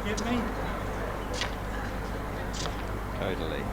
Get me? Totally.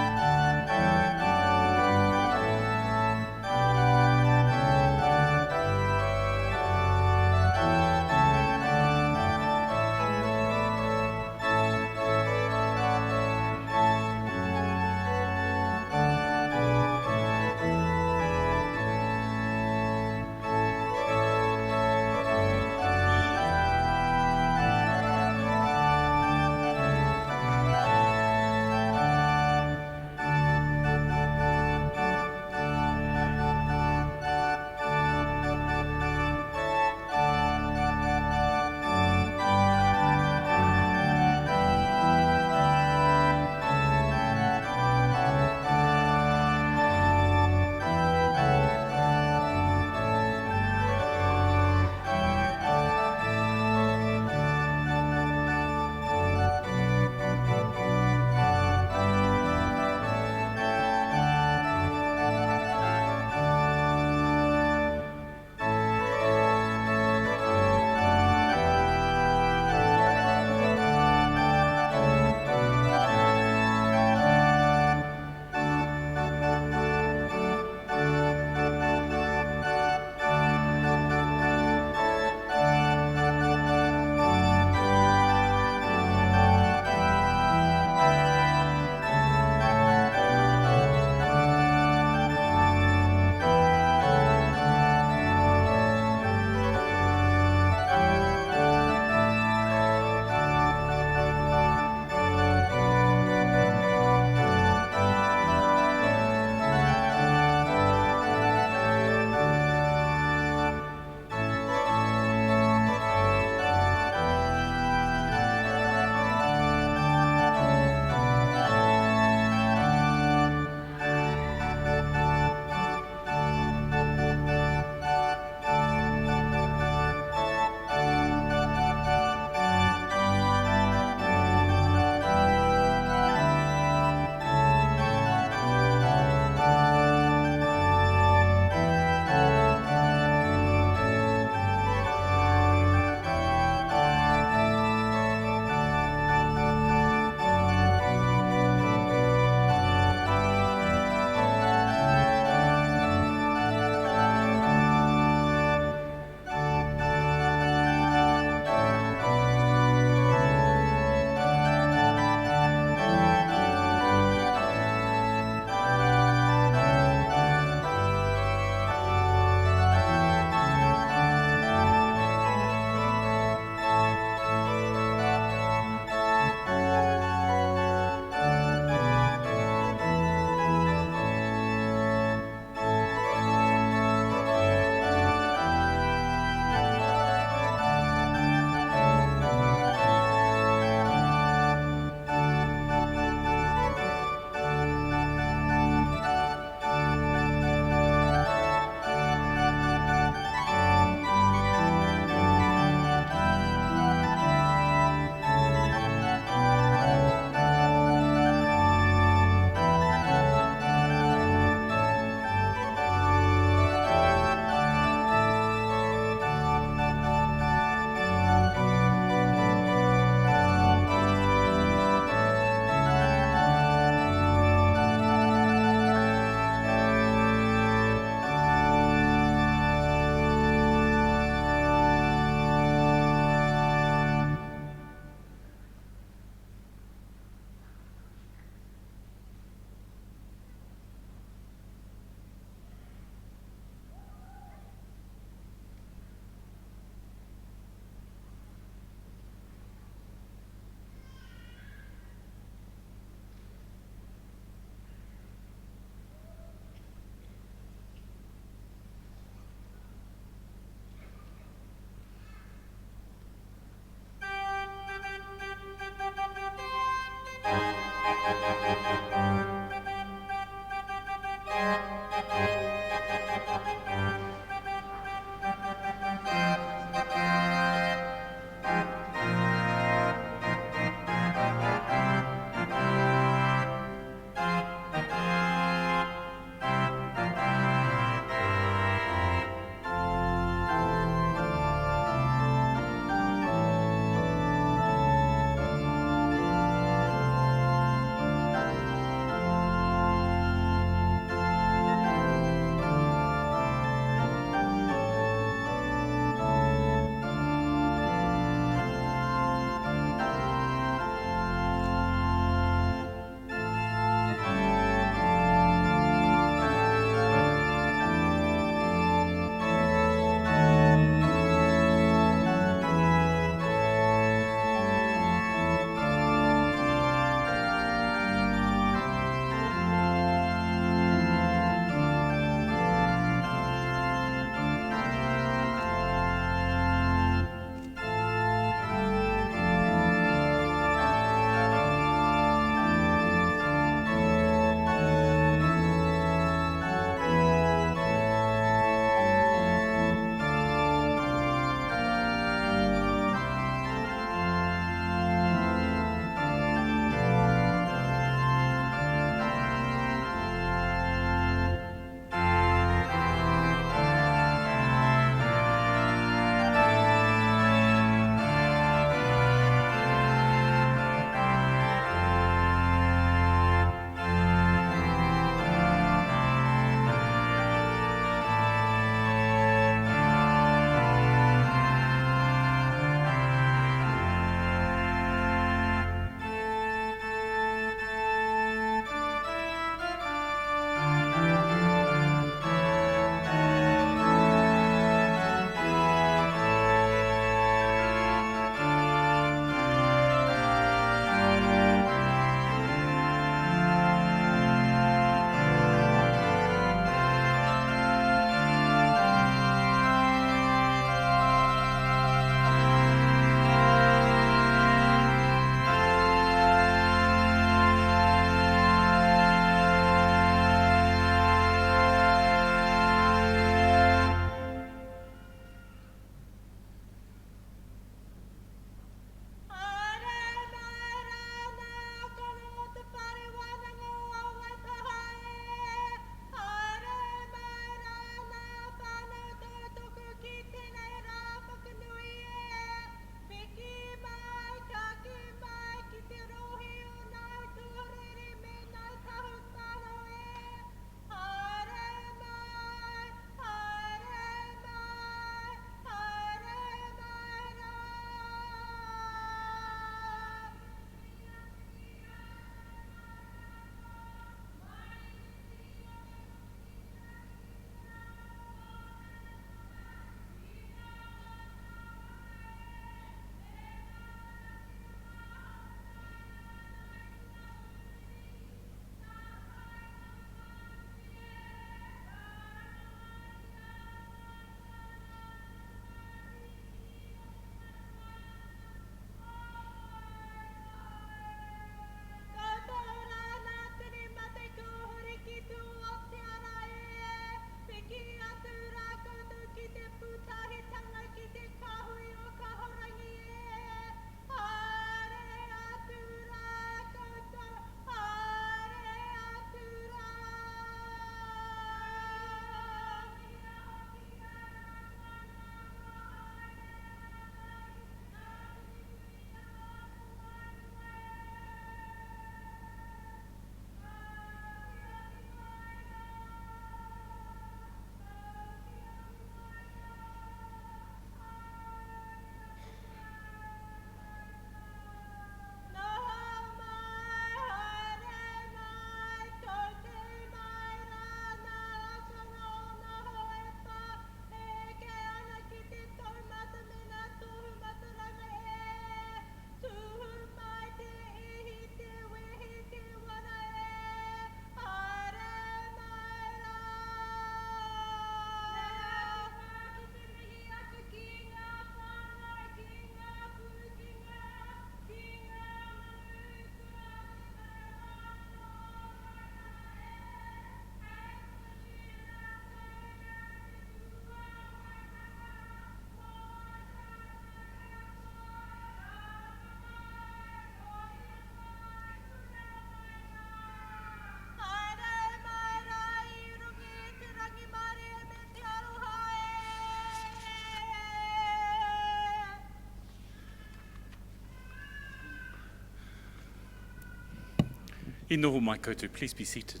I noho mai koutou, please be seated.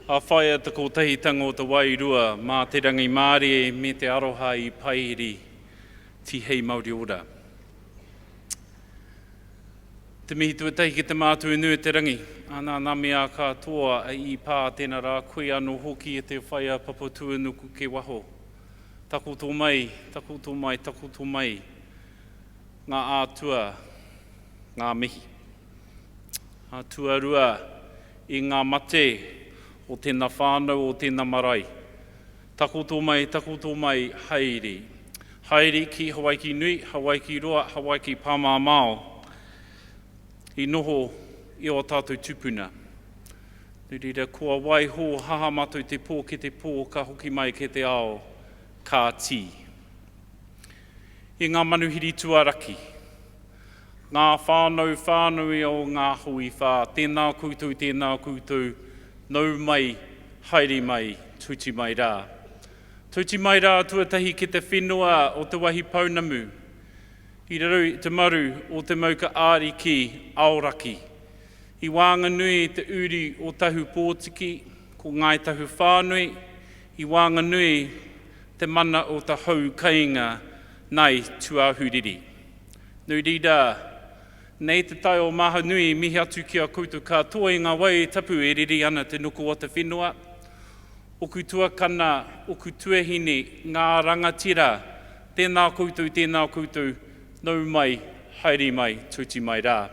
A whaia te kōtahitanga o te wairua mā te rangi Māori me te aroha I Paihiri Ti Hei Māori Ora. Te mihi tuatahi ki te mātua nui te rangi, ana nā mea katoa I pā tēnā rā koe anō hoki e te whaia papatua nuku ke waho. Tako tō mai, tako tō mai, tako tō mai, ngā ātua, ngā mihi. Ātua rua I ngā mate o tēnā whānau o tēnā marae. Tako tō mai, haere. Haere ki Hawaii ki nui, Hawaii ki roa, Hawaii ki pāmāmao. I noho I o tātou tupuna. Nurira, kua waiho haha mātou te pō ke te pō, ka hoki mai ke te ao, ka tī. I ngā manuhiri tuaraki, ngā whānau o ngā hui whā, tēnā koutou, nau mai, haere mai, tuti mai rā. Tuti mai rā tuatahi ki te whenua o te wahi paunamu, I raro te maru o te mauka āri ki aoraki. I wānganui te uri o tahu pōtiki, ko ngai tahu whānui, I wānganui te mana o ta hau kainga nei tuahuriri. Nui rira, nei te tai o maha nui mihi atu ki a koutou katoa I ngā wai tapu e riri ana te nuku o te whenua. Oku tuakana, oku tuahine, ngā rangatira, tēnā koutou, nau mai, haere mai, tuti mai rā.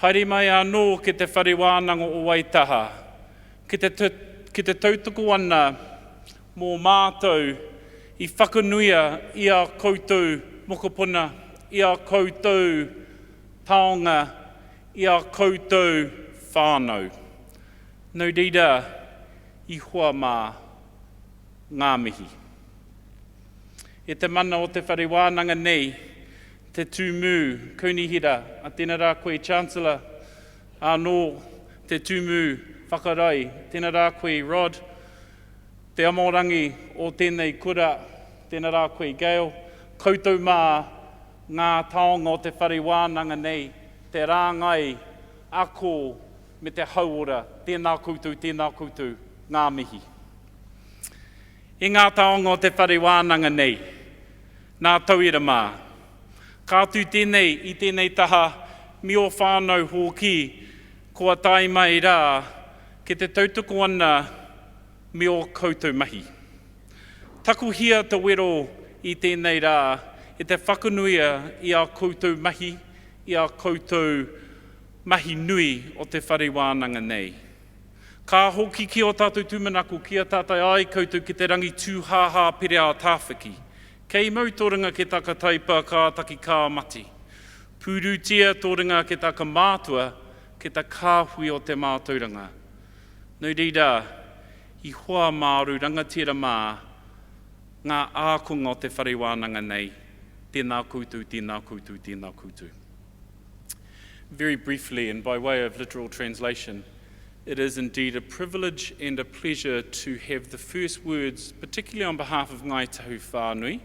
Haere mai anō ke te whare wānanga o Waitaha, ki te tautoko ana mō mātou I whakanuia I a koutou mokopuna, I a koutou taonga, I a koutou whānau. Nau reira, I hoa mā ngā mihi. E te mana o te whare wānanga nei, te tūmu kaunihira, a tēnā rā koe Chancellor, anō te tūmu whakarai, tēnā rā koe Rod, te amorangi o tēnei kura, tēnā rā koe Gail, koutou mā ngā taonga o te whare wānanga nei, te rāngai, ako me te hauora, tēnā koutou, ngā mihi. I ngā taonga o te whare wānanga nei, nā tauira mā. Kātū tēnei I tēnei taha mi o whānau hoki, kua tai mai rā, ke te tautoko ana mi o koutou mahi. Taku hia te wero I tēnei rā, e te whakanuia I a koutou mahi, I a koutou mahi nui o te whare wānanga nei. Ka hoki ki o tātou tūmanaku, kia tātai ai koutou ki te rangi tūhāhā pere a tāwhiki. Kei mau tōringa ke taka taipa ka taki kā mati. Purutia tōringa ke taka mātua, ke ta kāhui o te mātauranga. Nau reira, I hoa māru rangatira mā, ngā ākonga o te whare wānanga nei, tēnā koutou. Very briefly, and by way of literal translation, it is indeed a privilege and a pleasure to have the first words, particularly on behalf of Ngai Tahu Whānui,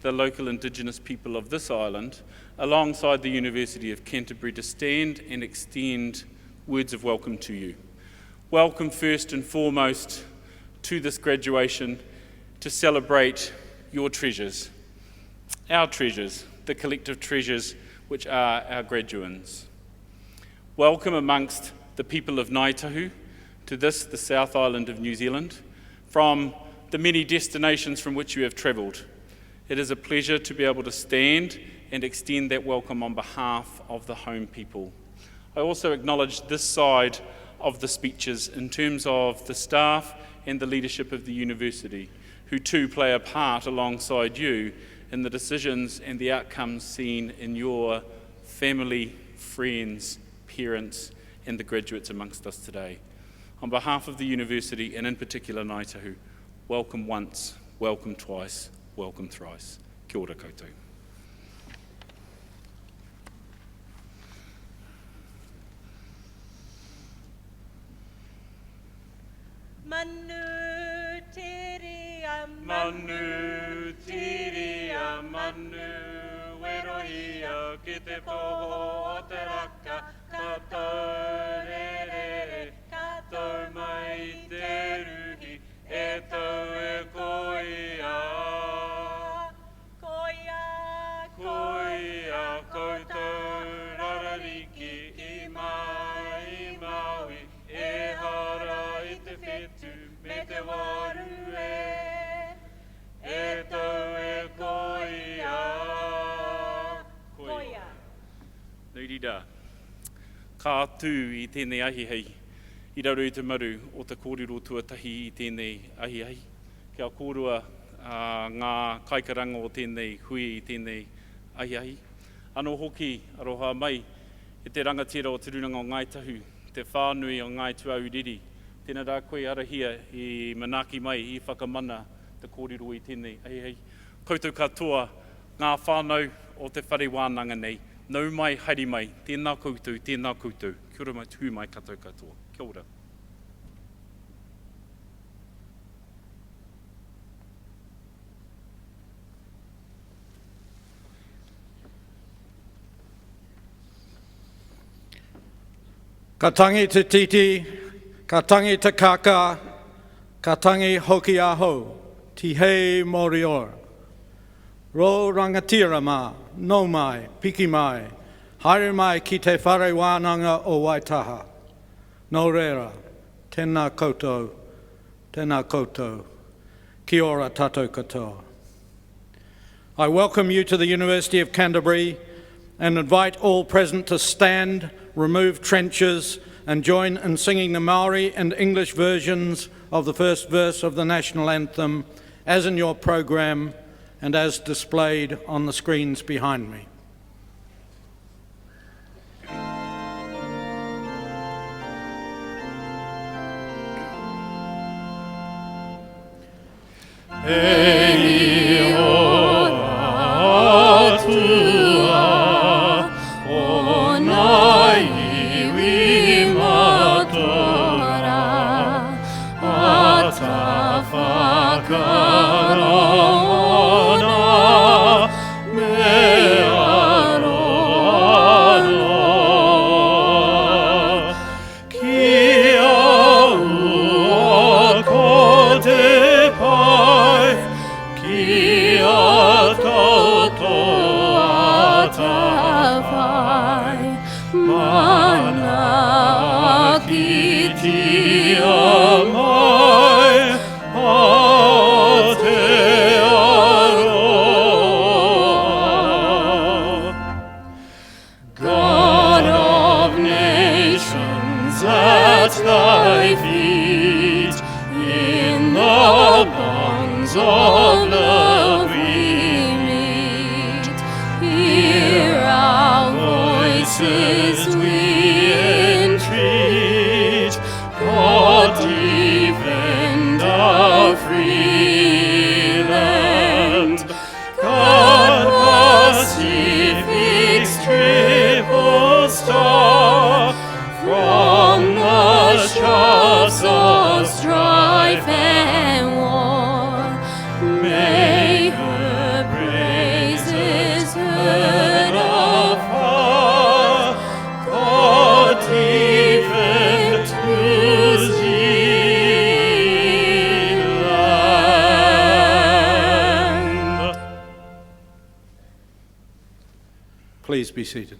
the local Indigenous people of this island, alongside the University of Canterbury, to stand and extend words of welcome to you. Welcome first and foremost to this graduation to celebrate your treasures, our treasures, the collective treasures which are our graduands. Welcome amongst the people of Ngai Tahu to this, the South Island of New Zealand, from the many destinations from which you have travelled. It is a pleasure to be able to stand and extend that welcome on behalf of the home people. I also acknowledge this side of the speeches in terms of the staff and the leadership of the university, who too play a part alongside you in the decisions and the outcomes seen in your family, friends, parents, and the graduates amongst us today. On behalf of the university, and in particular Ngai Tahu, welcome once, welcome twice, welcome thrice. Kia ora koutou. Manu tiri a manu tiri a manu. anu e rohia ki te poho o te raka, katou re re, katou mai te ruhi, e tau e koia. Koia koutou rarariki i mai Maui, e hara i te whetu me te waru e tau e koia. Koia. Nurida, ka tū i tēnei ahihei, i raru i te maru o te kōrero tuatahi i tēnei ahihei. Kia kōrua ngā kaikaranga o tēnei hui i tēnei ahihei. Anō hoki, aroha mai, e te rangatira o te runanga o Ngaitahu, te whānui o Ngai Tuauriri. Tēnā rā koe arahia i manaki mai, i whakamana te kōrero i tēnei ahihei. Koutou katoa ngā whānau o te whare wānanga nei. Nau mai, haere mai, tēnā koutou, tēnā koutou. Kia ora mai, tū mai katoa katoa. Kia ora. Ka tangi te titi, ka tangi te kaka, ka tangi hoki aho, ti hei moriora. Ro rangatira mā, no mai, piki mai, haere mai ki te whare wānanga o Waitaha. No reira, tēnā koutou, kia ora tātou katoa. I welcome you to the University of Canterbury and invite all present to stand, remove trenches, and join in singing the Maori and English versions of the first verse of the national anthem, as in your program and as displayed on the screens behind me. Please be seated.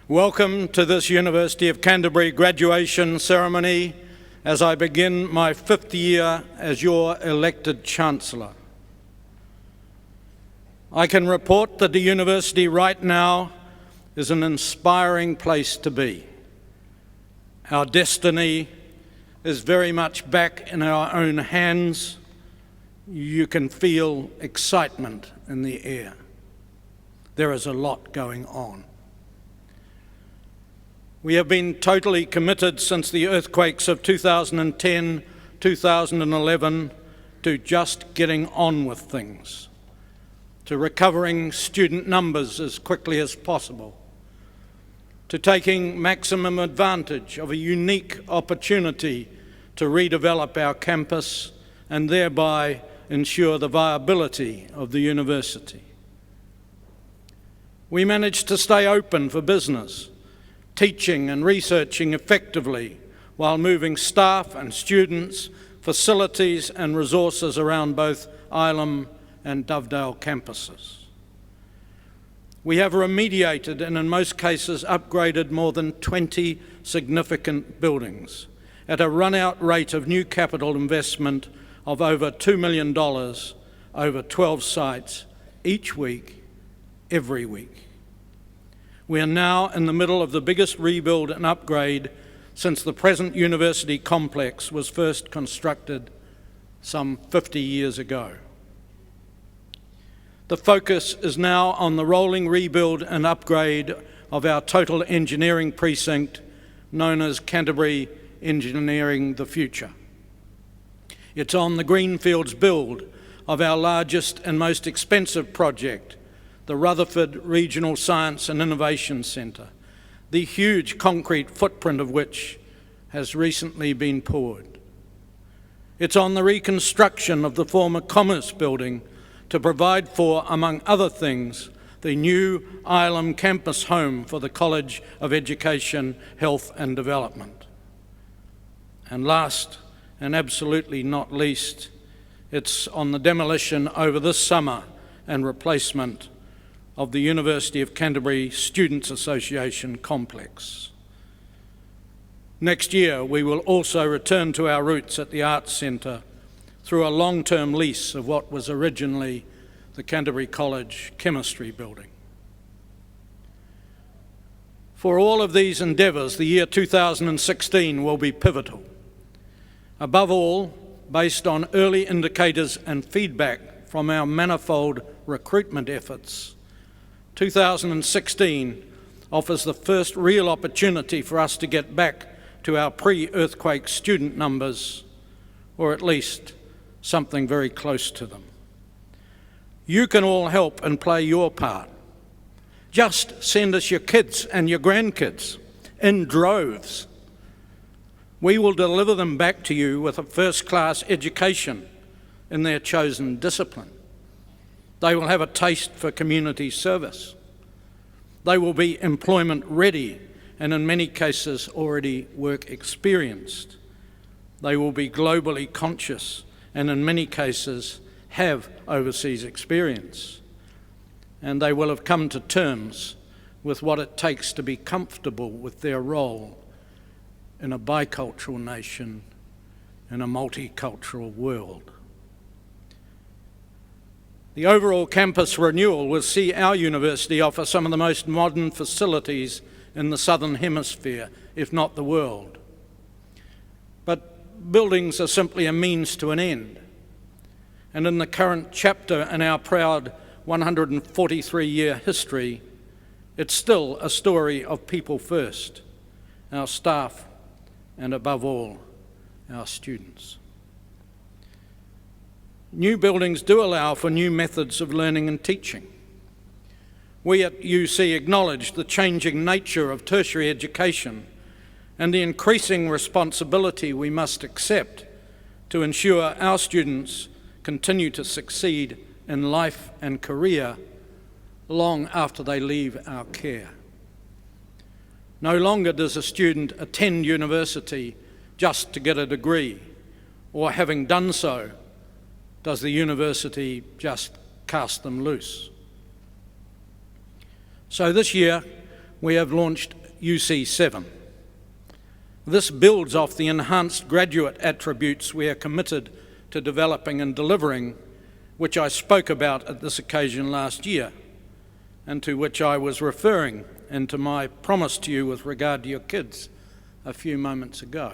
Welcome to this University of Canterbury graduation ceremony as I begin my 5th year as your elected Chancellor. I can report that the university right now is an inspiring place to be. Our destiny is very much back in our own hands. You can feel excitement in the air. There is a lot going on. We have been totally committed since the earthquakes of 2010, 2011 to just getting on with things, to recovering student numbers as quickly as possible, to taking maximum advantage of a unique opportunity to redevelop our campus and thereby ensure the viability of the university. We managed to stay open for business, teaching and researching effectively while moving staff and students, facilities and resources around both Ilam and Dovedale campuses. We have remediated and in most cases upgraded more than 20 significant buildings at a run-out rate of new capital investment of over $2 million over 12 sites each week, every week. We are now in the middle of the biggest rebuild and upgrade since the present university complex was first constructed some 50 years ago. The focus is now on the rolling rebuild and upgrade of our total engineering precinct, known as Canterbury Engineering the Future. It's on the greenfields build of our largest and most expensive project, the Rutherford Regional Science and Innovation Centre, the huge concrete footprint of which has recently been poured. It's on the reconstruction of the former Commerce Building to provide for, among other things, the new Ilam campus home for the College of Education, Health and Development. And last, and absolutely not least, it's on the demolition over this summer and replacement of the University of Canterbury Students' Association complex. Next year, we will also return to our roots at the Arts Centre through a long-term lease of what was originally the Canterbury College Chemistry Building. For all of these endeavours, the year 2016 will be pivotal. Above all, based on early indicators and feedback from our manifold recruitment efforts, 2016 offers the first real opportunity for us to get back to our pre-earthquake student numbers, or at least something very close to them. You can all help and play your part. Just send us your kids and your grandkids in droves. We will deliver them back to you with a first-class education in their chosen discipline. They will have a taste for community service. They will be employment ready and in many cases already work experienced. They will be globally conscious and in many cases have overseas experience. And they will have come to terms with what it takes to be comfortable with their role in a bicultural nation, in a multicultural world. The overall campus renewal will see our university offer some of the most modern facilities in the Southern Hemisphere, if not the world. But buildings are simply a means to an end. And in the current chapter in our proud 143-year history, it's still a story of people first, our staff, and above all, our students. New buildings do allow for new methods of learning and teaching. We at UC acknowledge the changing nature of tertiary education and the increasing responsibility we must accept to ensure our students continue to succeed in life and career long after they leave our care. No longer does a student attend university just to get a degree, or having done so, does the university just cast them loose. So this year we have launched UC7. This builds off the enhanced graduate attributes we are committed to developing and delivering, which I spoke about at this occasion last year, and to which I was referring and to my promise to you with regard to your kids a few moments ago.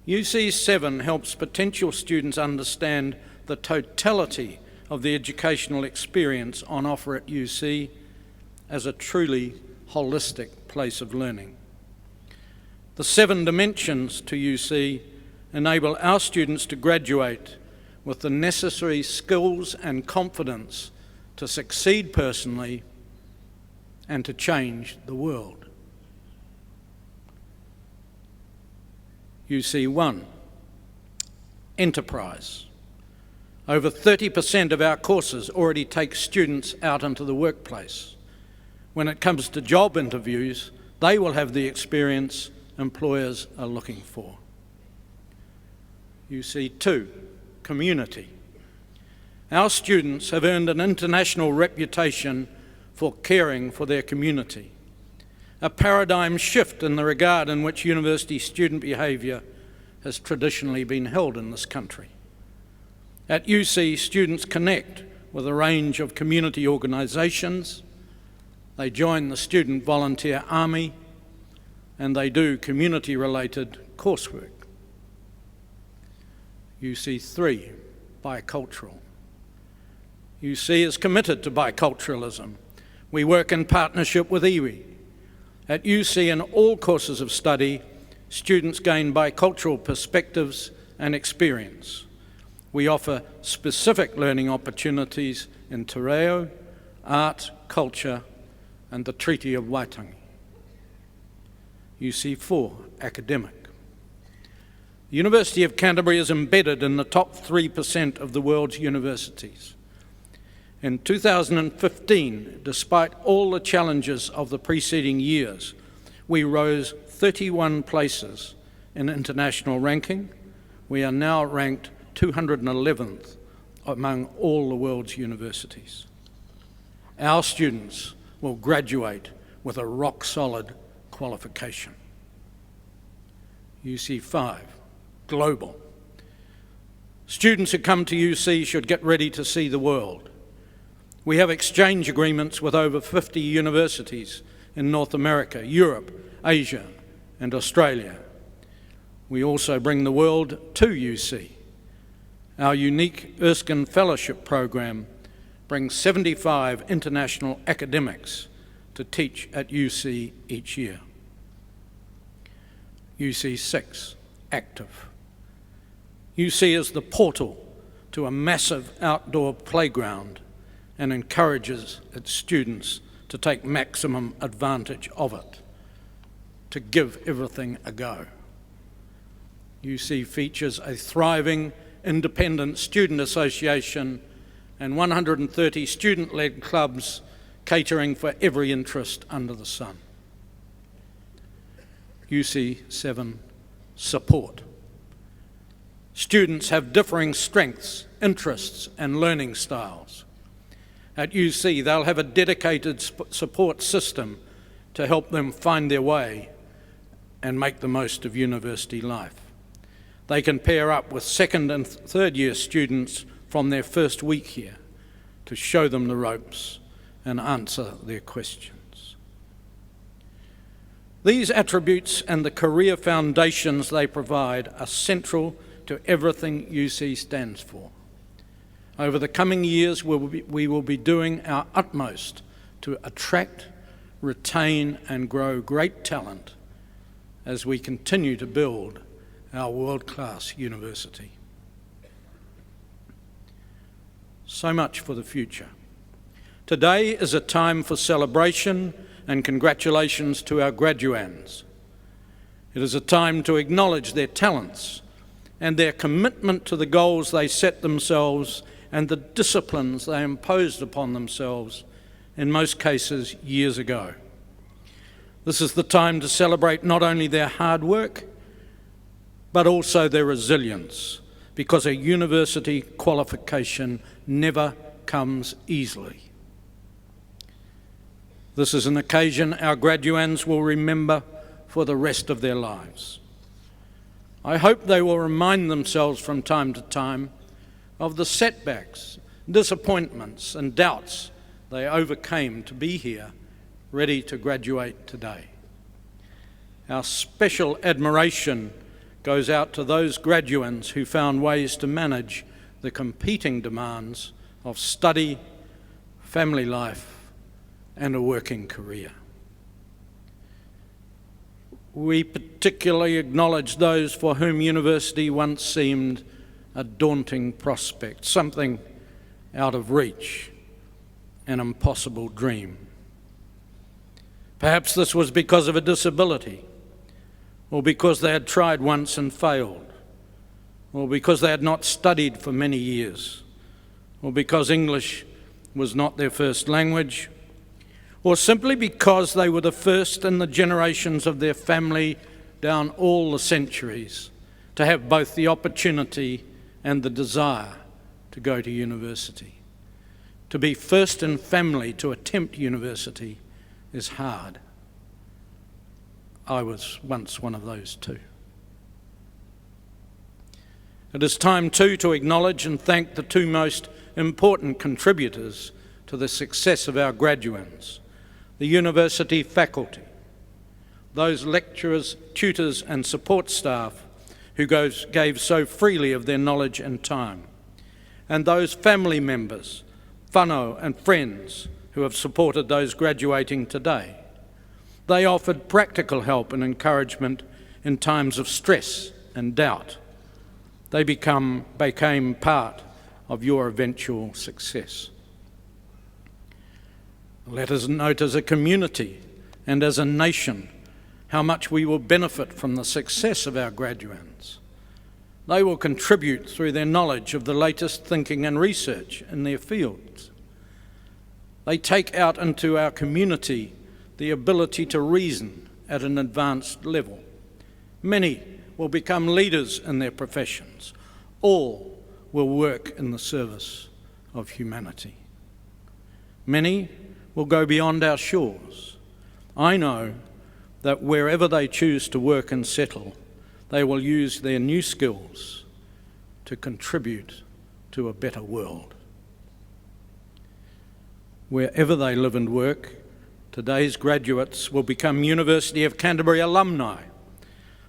UC7 helps potential students understand the totality of the educational experience on offer at UC as a truly holistic place of learning. The 7 dimensions to UC enable our students to graduate with the necessary skills and confidence to succeed personally and to change the world. UC1, enterprise. Over 30% of our courses already take students out into the workplace. When it comes to job interviews, they will have the experience employers are looking for. UC2, community. Our students have earned an international reputation for caring for their community, a paradigm shift in the regard in which university student behaviour has traditionally been held in this country. At UC, students connect with a range of community organisations, they join the Student Volunteer Army, and they do community-related coursework. UC3, bicultural. UC is committed to biculturalism. We work in partnership with iwi. At UC, in all courses of study, students gain bicultural perspectives and experience. We offer specific learning opportunities in te reo, art, culture, and the Treaty of Waitangi. UC4, academic. The University of Canterbury is embedded in the top 3% of the world's universities. In 2015, despite all the challenges of the preceding years, we rose 31 places in international ranking. We are now ranked 211th among all the world's universities. Our students will graduate with a rock-solid qualification. UC5, global. Students who come to UC should get ready to see the world. We have exchange agreements with over 50 universities in North America, Europe, Asia, and Australia. We also bring the world to UC. Our unique Erskine Fellowship program brings 75 international academics to teach at UC each year. UC6, active. UC is the portal to a massive outdoor playground and encourages its students to take maximum advantage of it, to give everything a go. UC features a thriving independent student association and 130 student-led clubs catering for every interest under the sun. UC7, support. Students have differing strengths, interests, and learning styles. At UC, they'll have a dedicated support system to help them find their way and make the most of university life. They can pair up with second and third year students from their first week here to show them the ropes and answer their questions. These attributes and the career foundations they provide are central to everything UC stands for. Over the coming years, we will be doing our utmost to attract, retain, and grow great talent as we continue to build our world-class university. So much for the future. Today is a time for celebration and congratulations to our graduands. It is a time to acknowledge their talents and their commitment to the goals they set themselves and the disciplines they imposed upon themselves, in most cases years ago. This is the time to celebrate not only their hard work, but also their resilience, because a university qualification never comes easily. This is an occasion our graduands will remember for the rest of their lives. I hope they will remind themselves from time to time of the setbacks, disappointments, and doubts they overcame to be here, ready to graduate today. Our special admiration goes out to those graduands who found ways to manage the competing demands of study, family life, and a working career. We particularly acknowledge those for whom university once seemed a daunting prospect, something out of reach, an impossible dream. Perhaps this was because of a disability, or because they had tried once and failed, or because they had not studied for many years, or because English was not their first language, or simply because they were the first in the generations of their family down all the centuries to have both the opportunity and the desire to go to university. To be first in family to attempt university is hard. I was once one of those too. It is time too to acknowledge and thank the two most important contributors to the success of our graduands, the university faculty, those lecturers, tutors and support staff who gave so freely of their knowledge and time, and those family members, whānau and friends who have supported those graduating today. They offered practical help and encouragement in times of stress and doubt. They became part of your eventual success. Let us note as a community and as a nation how much we will benefit from the success of our graduands. They will contribute through their knowledge of the latest thinking and research in their fields. They take out into our community the ability to reason at an advanced level. Many will become leaders in their professions. All will work in the service of humanity. Many will go beyond our shores. I know that wherever they choose to work and settle, they will use their new skills to contribute to a better world. Wherever they live and work, today's graduates will become University of Canterbury alumni.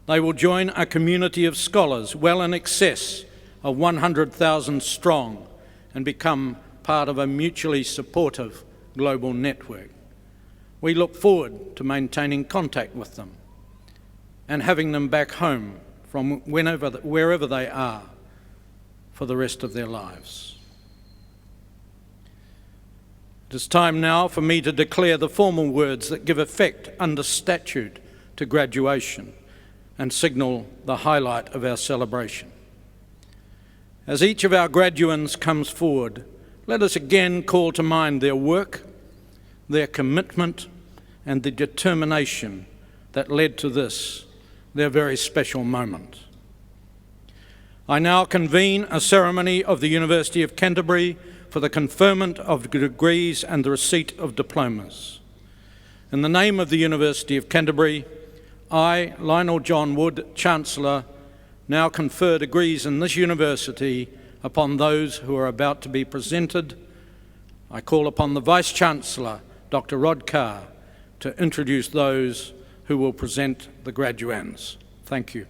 They will join a community of scholars well in excess of 100,000 strong and become part of a mutually supportive global network. We look forward to maintaining contact with them and having them back home from wherever they are for the rest of their lives. It is time now for me to declare the formal words that give effect under statute to graduation and signal the highlight of our celebration. As each of our graduands comes forward, let us again call to mind their work, their commitment, and the determination that led to this, their very special moment. I now convene a ceremony of the University of Canterbury for the conferment of degrees and the receipt of diplomas. In the name of the University of Canterbury, I, Lionel John Wood, Chancellor, now confer degrees in this university upon those who are about to be presented. I call upon the Vice-Chancellor, Dr. Rod Carr, to introduce those who will present the graduands. Thank you.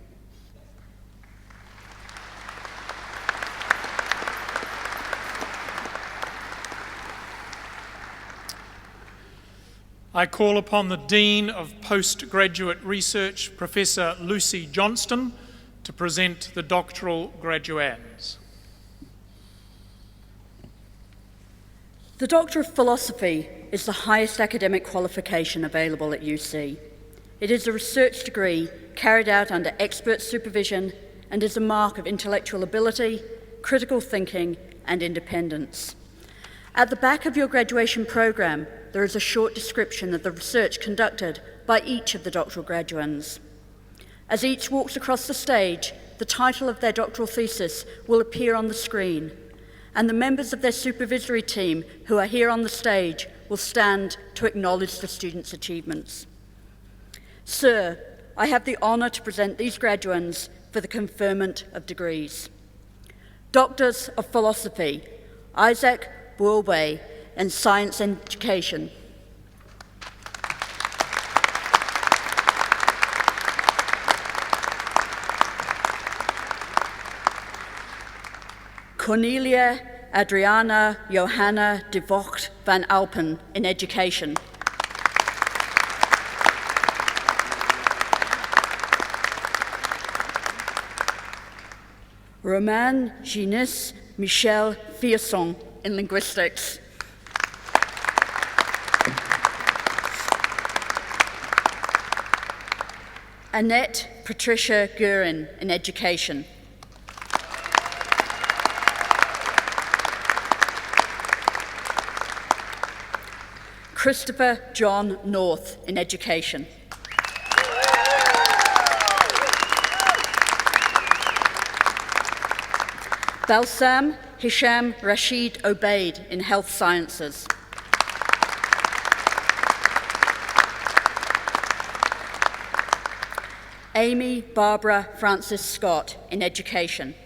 I call upon the Dean of Postgraduate Research, Professor Lucy Johnston, to present the doctoral graduands. The Doctor of Philosophy is the highest academic qualification available at UC. It is a research degree carried out under expert supervision and is a mark of intellectual ability, critical thinking, and independence. At the back of your graduation program, there is a short description of the research conducted by each of the doctoral graduands. As each walks across the stage, the title of their doctoral thesis will appear on the screen, and the members of their supervisory team who are here on the stage will stand to acknowledge the students' achievements. Sir, I have the honour to present these graduands for the conferment of degrees. Doctors of Philosophy, Isaac Buobe in Science and Education. Cornelia Adriana Johanna de Vocht van Alpen in Education. Romain Gines Michel Fierson in Linguistics. Annette Patricia Guerin in Education. Christopher John North in Education. Balsam Hisham Rashid Obaid in Health Sciences. Amy Barbara Francis Scott in Education.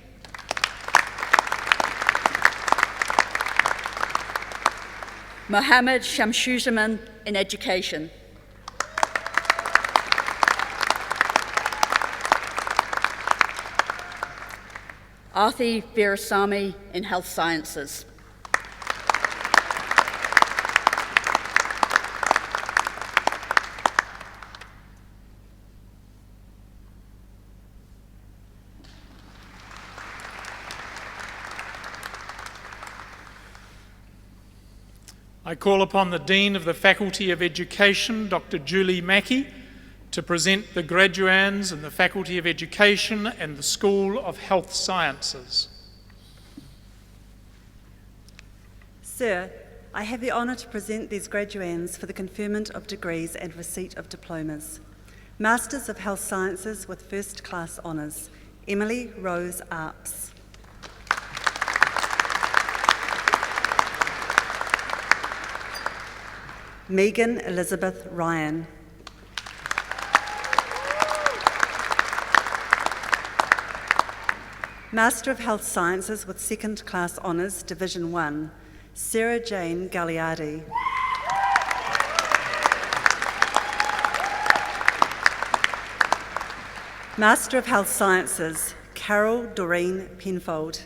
Mohammed Shamshuzaman in Education. Arthi Veerasamy in Health Sciences. I call upon the Dean of the Faculty of Education, Dr. Julie Mackey, to present the graduands in the Faculty of Education and the School of Health Sciences. Sir, I have the honour to present these graduands for the conferment of degrees and receipt of diplomas. Masters of Health Sciences with First Class Honours, Emily Rose Arps. Megan Elizabeth Ryan. Master of Health Sciences with Second Class Honours, Division 1, Sarah Jane Gagliardi. Master of Health Sciences, Carol Doreen Penfold.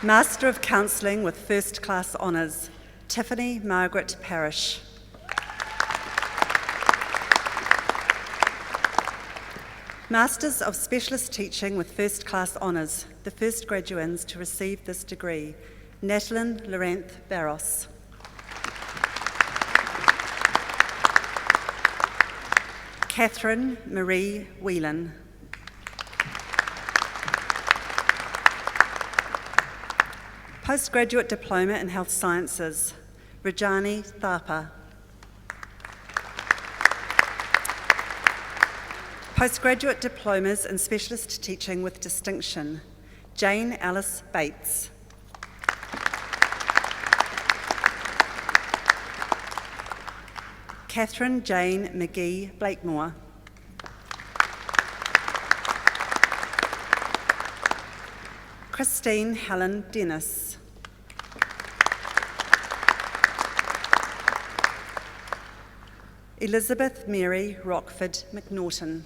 Master of Counselling with First Class Honours, Tiffany Margaret Parrish. Masters of Specialist Teaching with First Class Honours, the first graduands to receive this degree, Natalyn Laurent Barros. Catherine Marie Whelan. Postgraduate Diploma in Health Sciences, Rajani Thapa. Postgraduate Diplomas in Specialist Teaching with Distinction, Jane Alice Bates. Catherine Jane McGee Blakemore. Christine Helen Dennis. Elizabeth Mary Rockford McNaughton.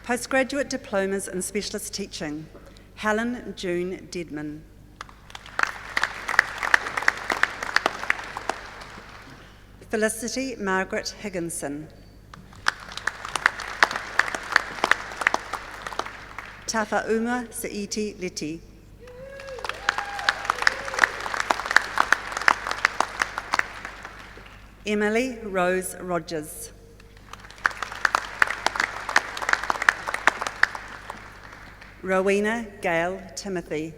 Postgraduate Diplomas in Specialist Teaching, Helen June Deadman. Felicity Margaret Higginson. Tafauma Saiti Liti. Emily Rose Rogers. Rowena Gail Timothy.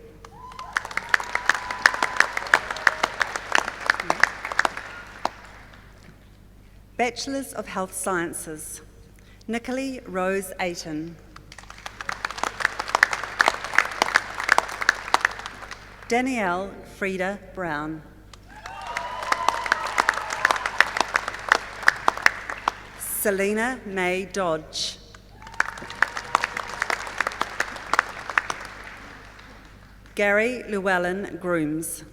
Bachelors of Health Sciences, Nicolee Rose Aiton. Danielle Frida Brown. Selena May Dodge. Gary Llewellyn Grooms.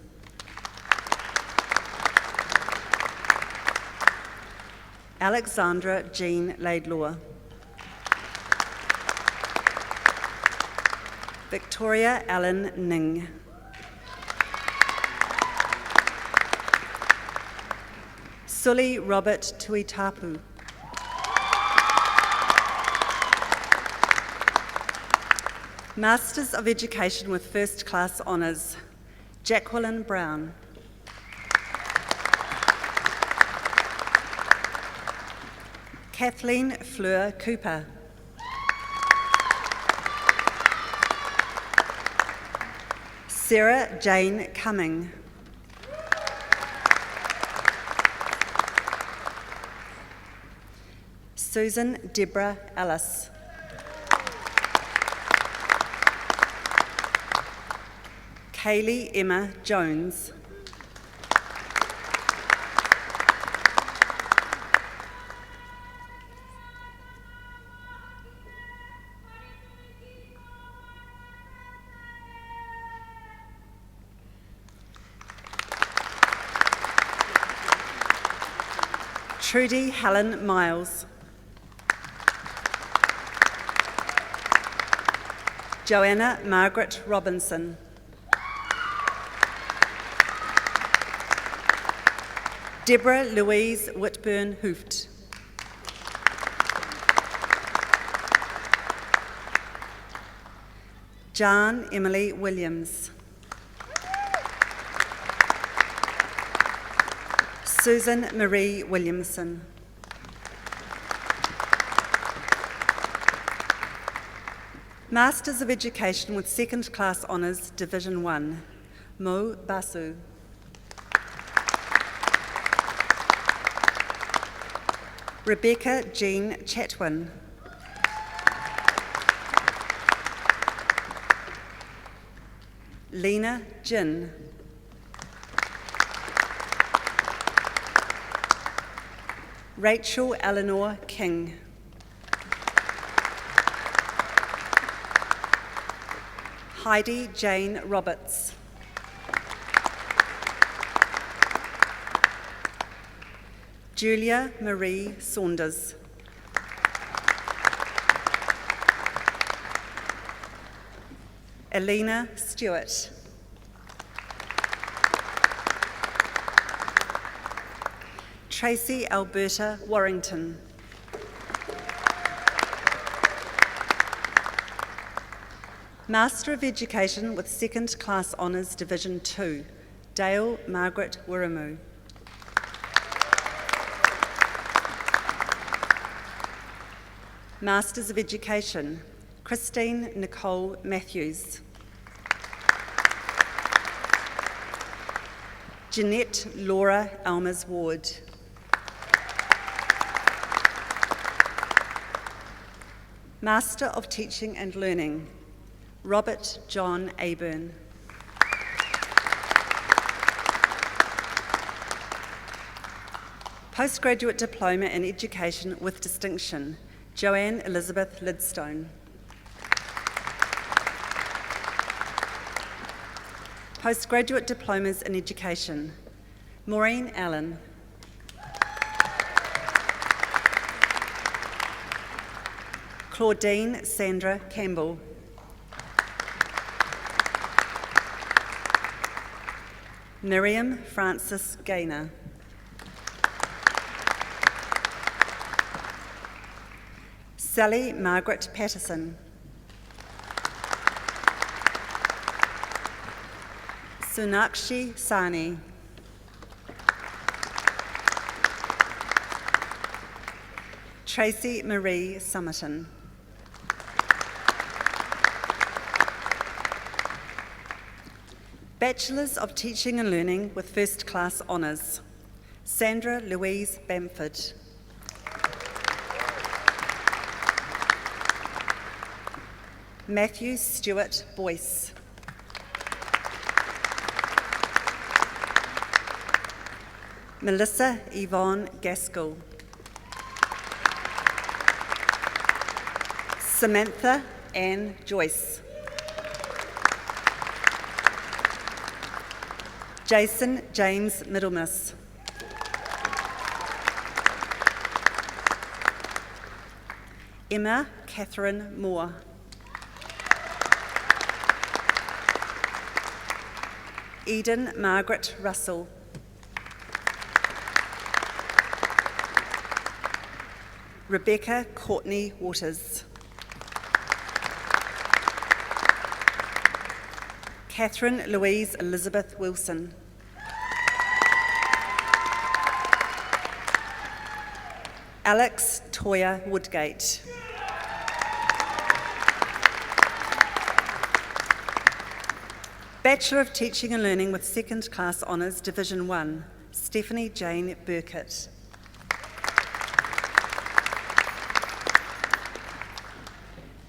Alexandra Jean Laidlaw. Victoria Allen Ning. Sully Robert Tuitapu. Masters of Education with First Class Honours, Jacqueline Brown. Kathleen Fleur Cooper. Sarah Jane Cumming. Susan Deborah Ellis. Kaylee Emma Jones. Trudy Helen Miles. Joanna Margaret Robinson. Deborah Louise Whitburn Hooft. Jan Emily Williams. Susan Marie Williamson. Masters of Education with Second Class Honours, Division 1, Mo Basu. Rebecca Jean Chatwin. Lena Jin. Rachel Eleanor King. Heidi Jane Roberts. Julia Marie Saunders. Elena Stewart. Tracy Alberta Warrington. Master of Education with Second Class Honours, Division 2, Dale Margaret Wiramu. Masters of Education, Christine Nicole Matthews. Jeanette Laura Almers Ward. Master of Teaching and Learning, Robert John Aburn. Postgraduate Diploma in Education with Distinction, Joanne Elizabeth Lidstone. Postgraduate Diplomas in Education, Maureen Allen. Claudine Sandra Campbell. Miriam Frances Gaynor. Sally Margaret Patterson. Sunakshi Sani. Tracy Marie Summerton. Bachelors of Teaching and Learning with First Class Honours, Sandra Louise Bamford. Matthew Stewart Boyce. Melissa Yvonne Gaskell. Samantha Ann Joyce. Jason James Middlemiss. Emma Catherine Moore. Eden Margaret Russell. Rebecca Courtney Waters. Catherine Louise Elizabeth Wilson. Alex Toya Woodgate. Bachelor of Teaching and Learning with Second Class Honours, Division 1, Stephanie Jane Burkett.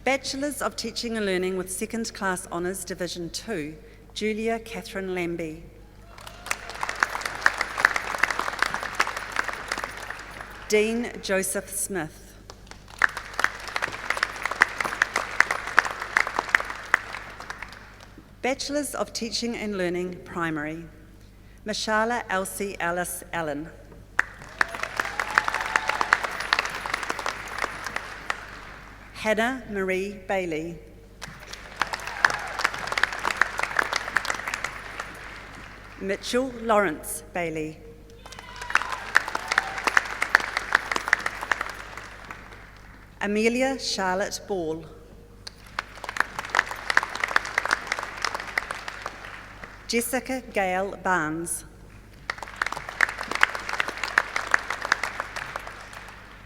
Bachelors of Teaching and Learning with Second Class Honours, Division 2, Julia Catherine Lambie. Dean Joseph Smith. Bachelors of Teaching and Learning, Primary, Mashala Elsie Alice Allen. Hannah Marie Bailey. Mitchell Lawrence Bailey. Amelia Charlotte Ball. Jessica Gail Barnes.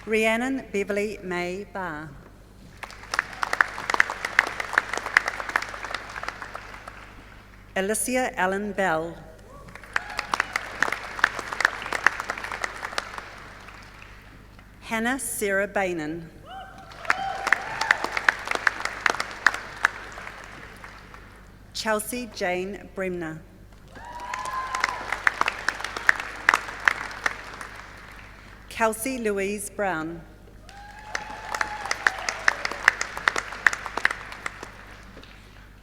Rhiannon Beverly May Barr. Alicia Allen Bell. Hannah Sarah Bainan. Chelsea Jane Bremner. Kelsey Louise Brown.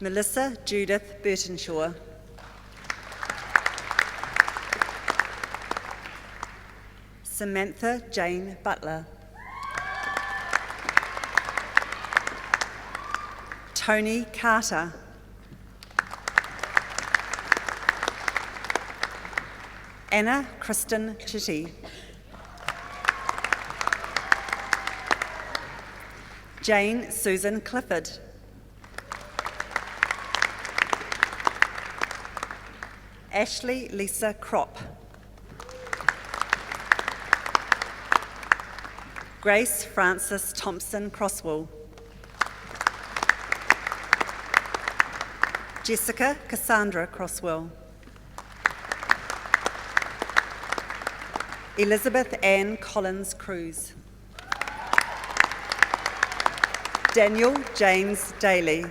Melissa Judith Burtonshaw. Samantha Jane Butler. Tony Carter. Anna Kristen Chitty. Jane Susan Clifford. Ashley Lisa Kropp. Grace Frances Thompson Crosswell. Jessica Cassandra Crosswell. Elizabeth Ann Collins Cruz. Daniel James Daly.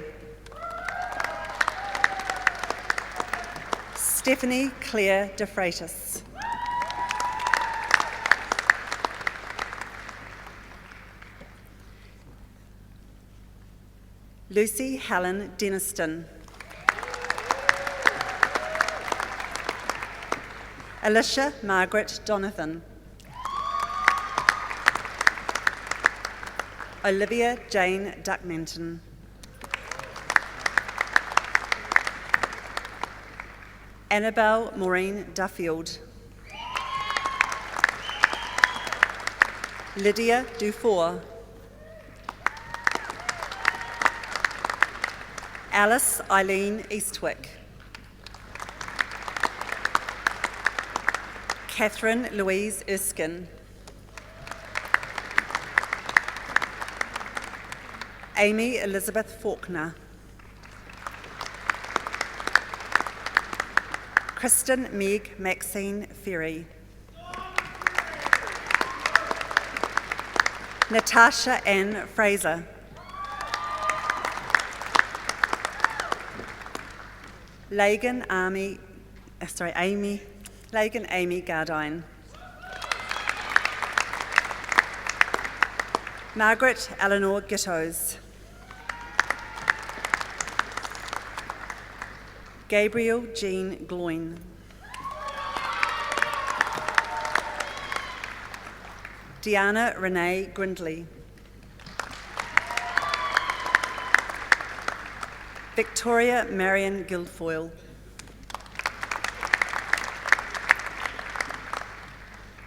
Stephanie Claire De Freitas. Lucy Helen Denniston. Alicia Margaret Donathan. Olivia Jane Duckmanton. Annabelle Maureen Duffield. Lydia Dufour. Alice Eileen Eastwick. Catherine Louise Erskine. Amy Elizabeth Faulkner. Kristen Meg Maxine Ferry. Natasha Ann Fraser. Lagan Amy Gardine. Margaret Eleanor Gittos. Gabriel Jean Gloin. Diana Renee Grindley. Victoria Marion Guilfoyle.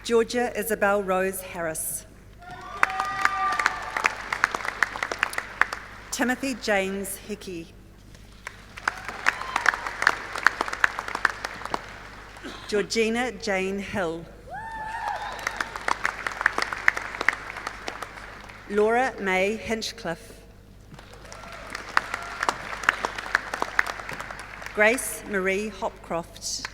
Georgia Isabel Rose Harris. Timothy James Hickey. Georgina Jane Hill. Laura May Hinchcliffe. Grace Marie Hopcroft.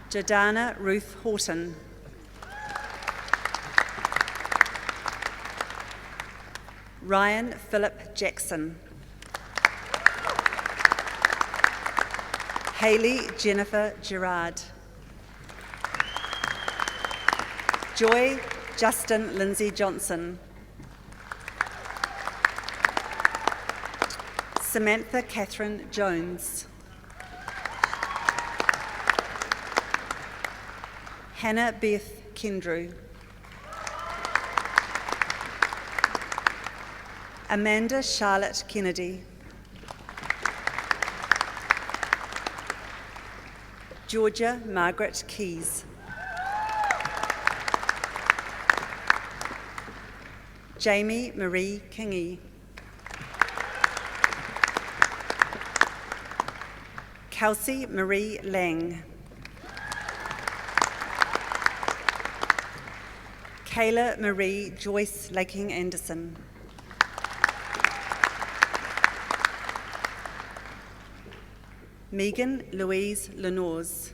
Jordana Ruth Horton. Ryan Philip Jackson. Hayley Jennifer Gerard. Joy Justin Lindsay Johnson. Samantha Catherine Jones. Hannah Beth Kendrew. Amanda Charlotte Kennedy. Georgia Margaret Keys. Jamie Marie Kingy. Kelsey Marie Lang. Kayla Marie Joyce Laking Anderson. Megan Louise Lenores.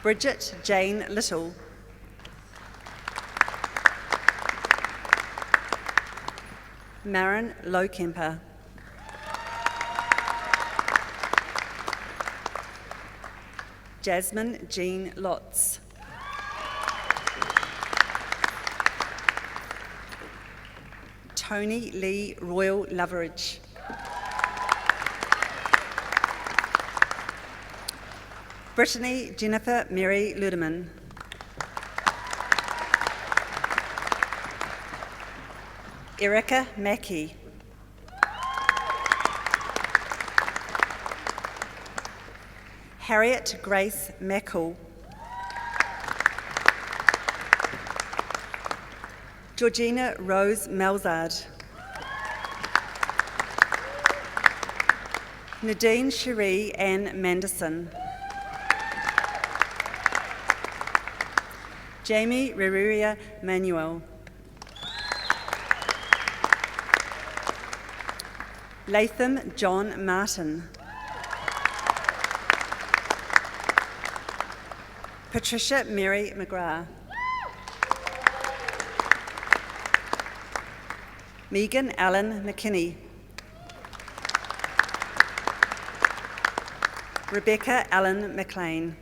Bridget Jane Little. Marin Lowkemper. Jasmine Jean Lotz. Tony Lee Royal Loveridge. Brittany Jennifer Mary Ludeman. Erica Mackey. Harriet Grace Mackle. Georgina Rose Melzard. Nadine Cherie Ann Manderson. Jamie Reruria Manuel. Latham John Martin. Patricia Mary McGrath. Megan Allen McKinney. Rebecca Allen McLean.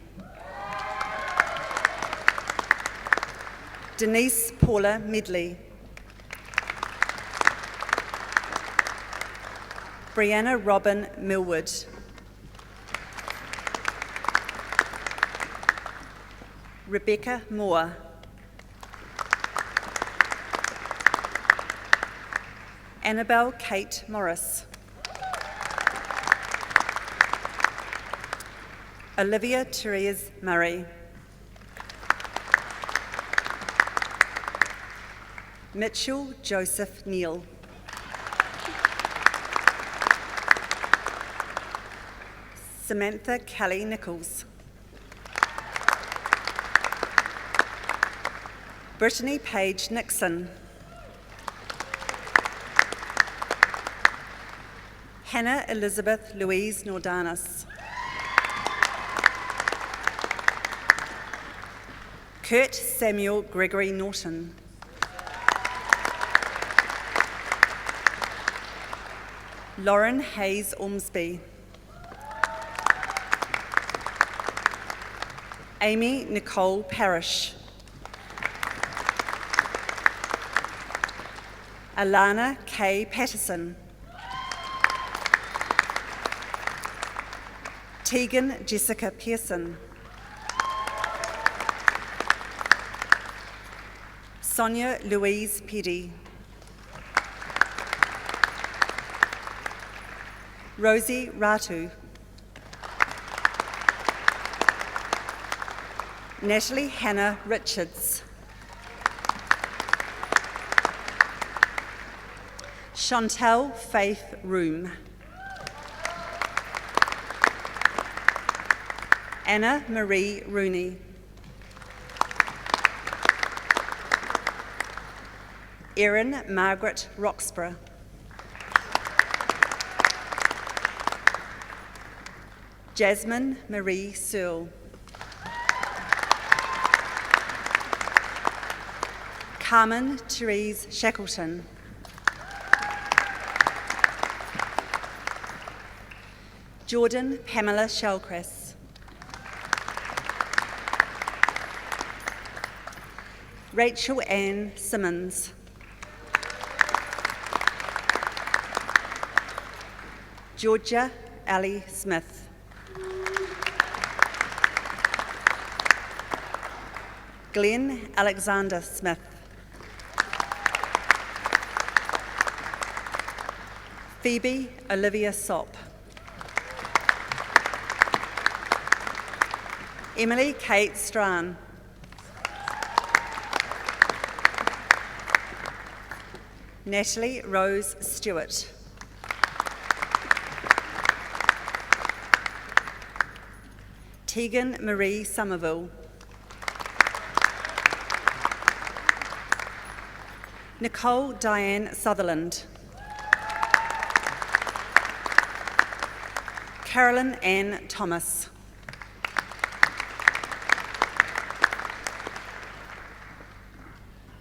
Denise Paula Midley. Brianna Robin Millwood. Rebecca Moore. Annabelle Kate Morris. Olivia Therese Murray. Mitchell Joseph Neal. Samantha Kelly Nichols. Brittany Page Nixon. Hannah Elizabeth Louise Nordanis. Kurt Samuel Gregory Norton. Lauren Hayes Ormsby. Amy Nicole Parrish. Alana Kay Patterson. Tegan Jessica Pearson. Sonia Louise Peddy. Rosie Ratu. Natalie Hannah Richards. Chantel Faith Room. Anna Marie Rooney. Erin Margaret Roxburgh. Jasmine Marie Searle. Carmen Therese Shackleton. Jordan Pamela Shellcrest. Rachel Ann Simmons. Georgia Ali Smith. Glenn Alexander Smith. Phoebe Olivia Sopp. Emily Kate Strahan. Natalie Rose Stewart. Tegan Marie Somerville. Nicole Diane Sutherland. Carolyn Ann Thomas.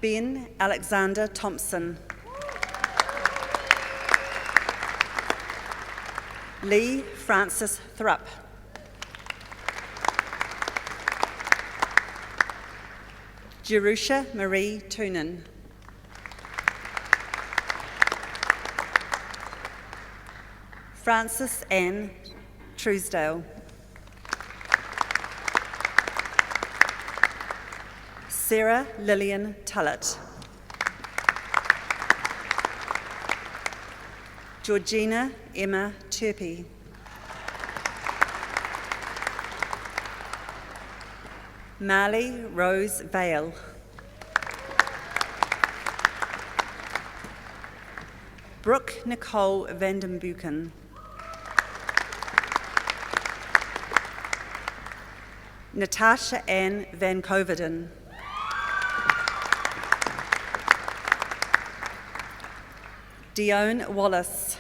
Ben Alexander Thompson. Lee Francis Thrupp. Jerusha Marie Toonan. Frances Ann Truesdale. Sarah Lillian Tullett. Georgina Emma Turpey. Marley Rose Vale. Brooke Nicole Vandenbuchen. Natasha Ann Van Coverden. Dione Wallace.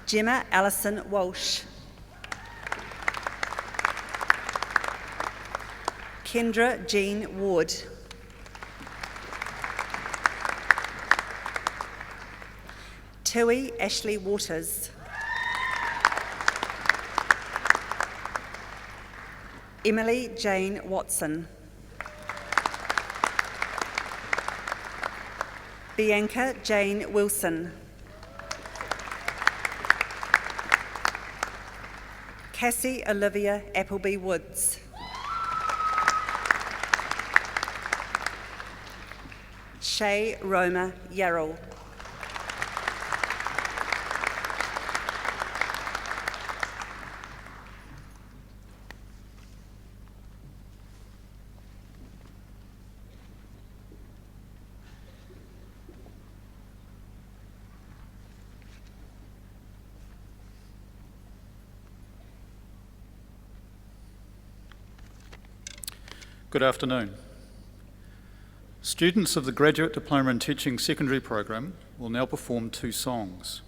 Gemma Allison Walsh. Kendra Jean Ward. Tui Ashley Waters. Emily Jane Watson. Bianca Jane Wilson. Cassie Olivia Appleby Woods. Shay Roma Yarrell. Good afternoon. Students of the Graduate Diploma in Teaching Secondary program will now perform two songs.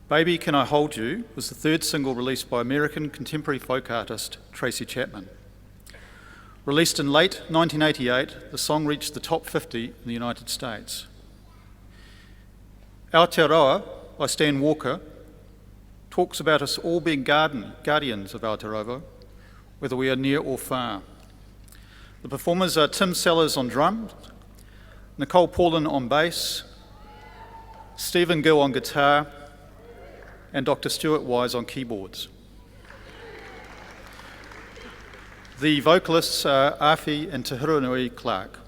Baby Can I Hold You was the third single released by American contemporary folk artist Tracy Chapman. Released in late 1988, the song reached the top 50 in the United States. Aotearoa by Stan Walker talks about us all being guardians of Aotearoa, whether we are near or far. The performers are Tim Sellers on drums, Nicole Paulin on bass, Stephen Gill on guitar, and Dr. Stuart Wise on keyboards. The vocalists are Afi and Te Hiranui Clark.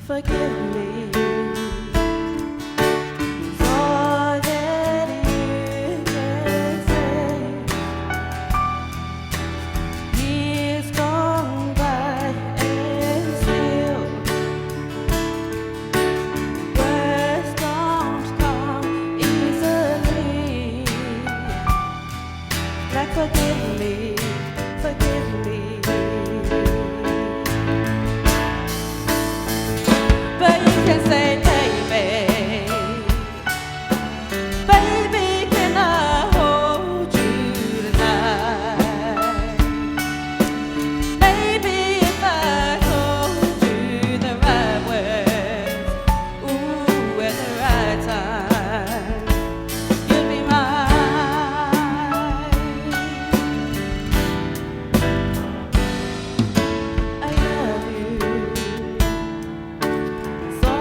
forgive me for that you can say. Years gone by and still words don't come easily. Like forgive me, forgive me. But you can say, baby, baby, can I hold you tonight? Maybe if I told you the right words, ooh, at the right time, you'd be mine. I love you so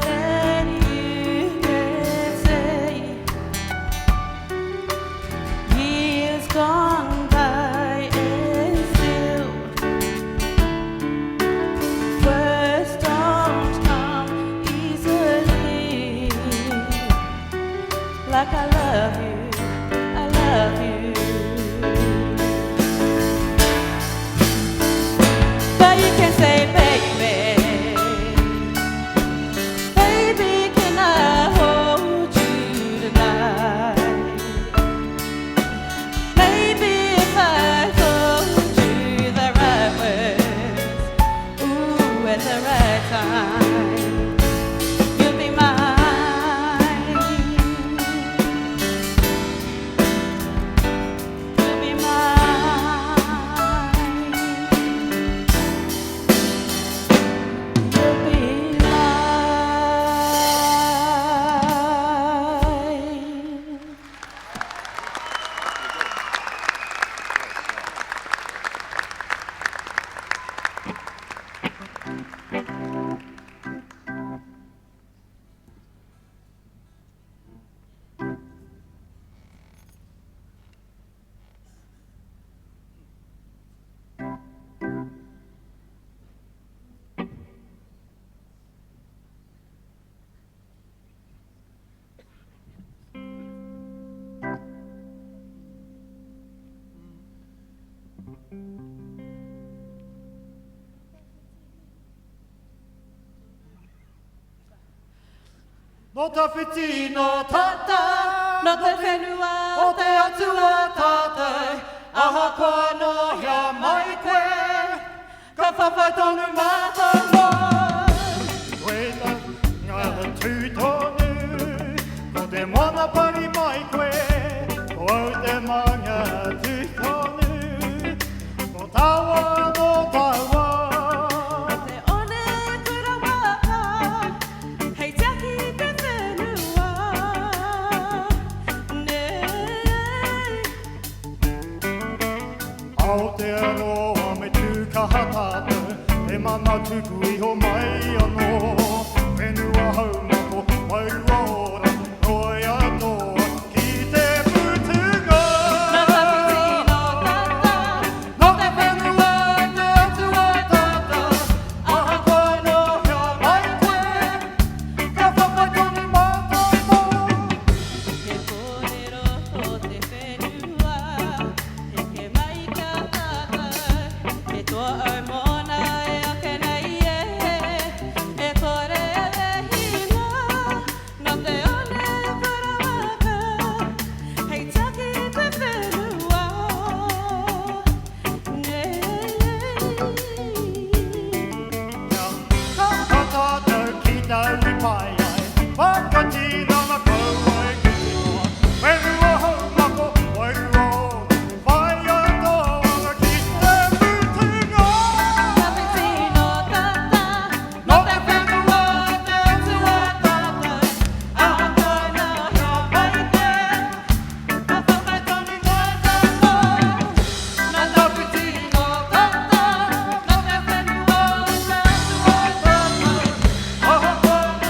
that you can say. Years gone by and still words don't come easily. Like I love you, I love you. But you can say, baby, baby, can I hold you tonight? Maybe if I told you the right words, ooh, at the right time, you'll be mine. You'll be mine. You'll be mine. No te whiti no tata, No te whenua o te atua tātai, aha koa no hea mai koe, ka whawhai tonu mātou mai. Koe ngā tūtonu, ko te mana pari mai koe, ko au te manga tūtonu, ko tawa no tawa. te one kura waka, hei taki te whenua. Nei, Aotearoa me tūkaha tātou, e mana tuku iho mai anō. Whenua haumako, wairua ora, roi atoa, ki te putunga. no tawhiti no tata, No te whenua te atua tata, aha koe no hea mai koe, ka whawhai tonu mātou mai. he kōrero o te whenua, he ke mai kia tata, he toa au mona e ake nei e, e kore e hinga, no te one wharawaka, hei taki te whenua. Ka tātou ki tau i pai ai, whakati nana kau ai ki te noa. Whenua haumako, wairua ora, whai atoa ki te putunga. Tawhiti no tata, no te whenua te atua tata, aha koe no hea mai koe, ka whawhai tonu mātou mai. No tawhiti no tata, no te whenua te atua tata, Aha koe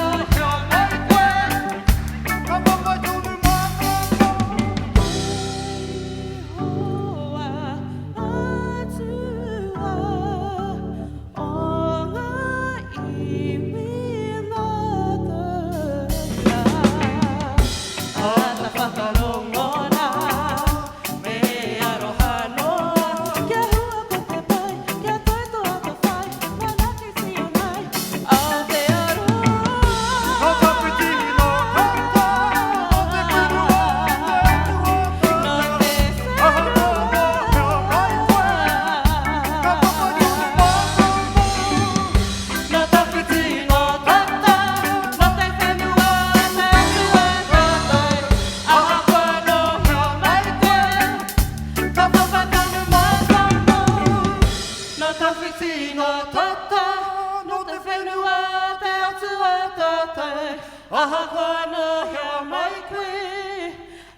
aha kono hea mai koe,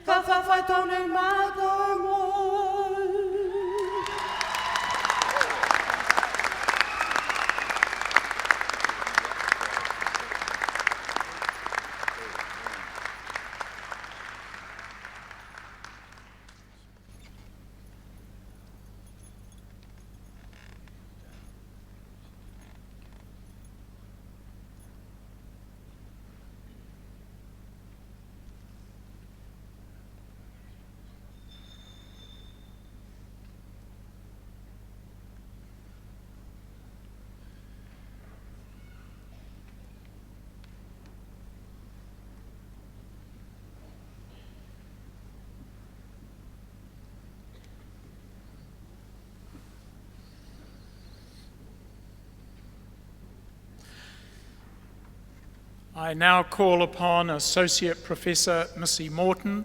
ka whawhai tonu mātou moi. I now call upon Associate Professor Missy Morton,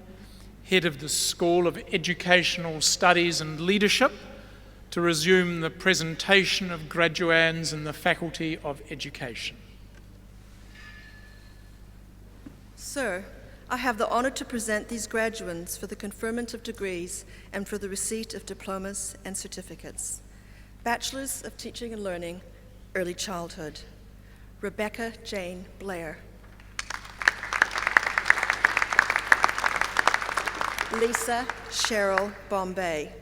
Head of the School of Educational Studies and Leadership, to resume the presentation of graduands in the Faculty of Education. Sir, I have the honour to present these graduands for the conferment of degrees and for the receipt of diplomas and certificates. Bachelors of Teaching and Learning, Early Childhood. Rebecca Jane Blair. Lisa Cheryl Bombay.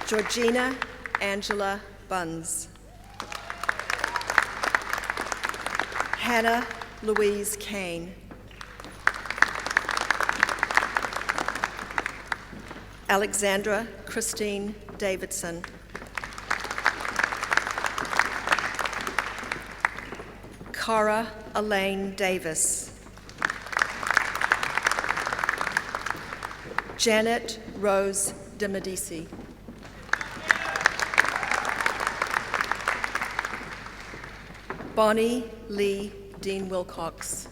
Georgina Angela Buns. Hannah Louise Kane. Alexandra Christine Davidson. Cara Elaine Davis. Janet Rose de Medici. Bonnie Lee Dean Wilcox.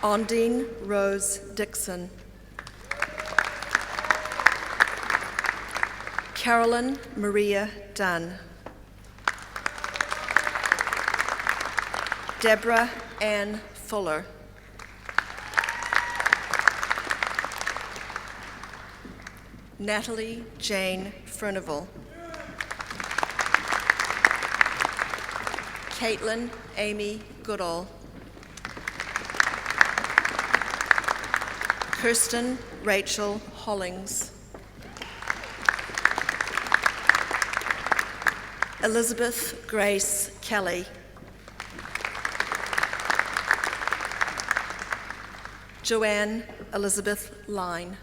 Ondine Rose Dixon. Carolyn Maria Dunn. Deborah Ann Fuller. Natalie Jane Furnival. Caitlin Amy Goodall. Kirsten Rachel Hollings. Elizabeth Grace Kelly. Joanne Elizabeth Line.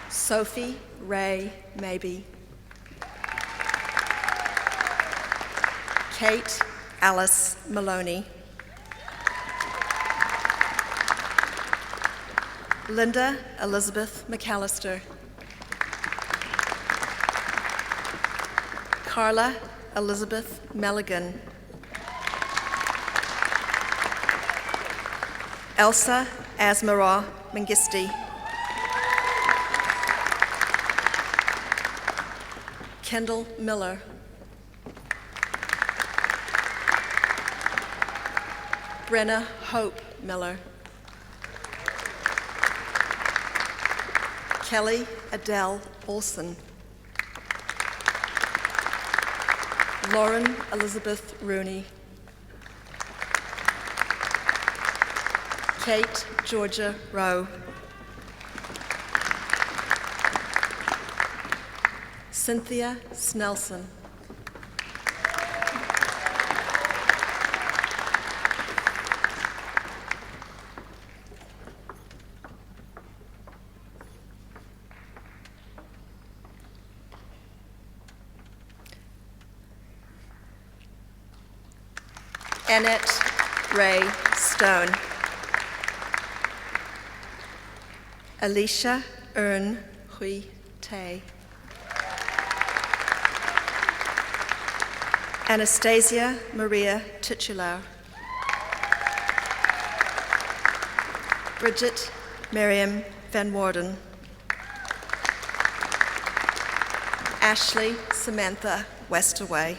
Sophie Ray Maybe. Kate Alice Maloney. Linda Elizabeth McAllister. Carla Elizabeth Melligan. Elsa Asmara Mengisti. Kendall Miller. Brenna Hope Miller. Kelly Adele Olson. Lauren Elizabeth Rooney. Kate Georgia Rowe. Cynthia Snelson. Annette Ray Stone. Alicia Ern Hui Tay. Anastasia Maria Titular. Bridget Miriam Van Warden. Ashley Samantha Westerway.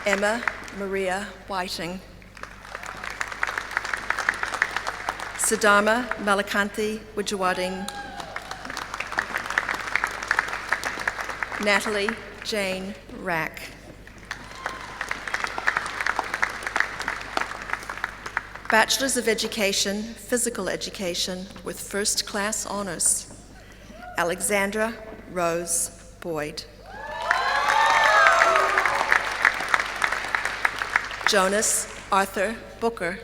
Emma Maria Whiting. Siddharma Malakanthi Wijawading. Natalie Jane Rack. Bachelors of Education, Physical Education with First Class Honours. Alexandra Rose Boyd. Jonas Arthur Booker.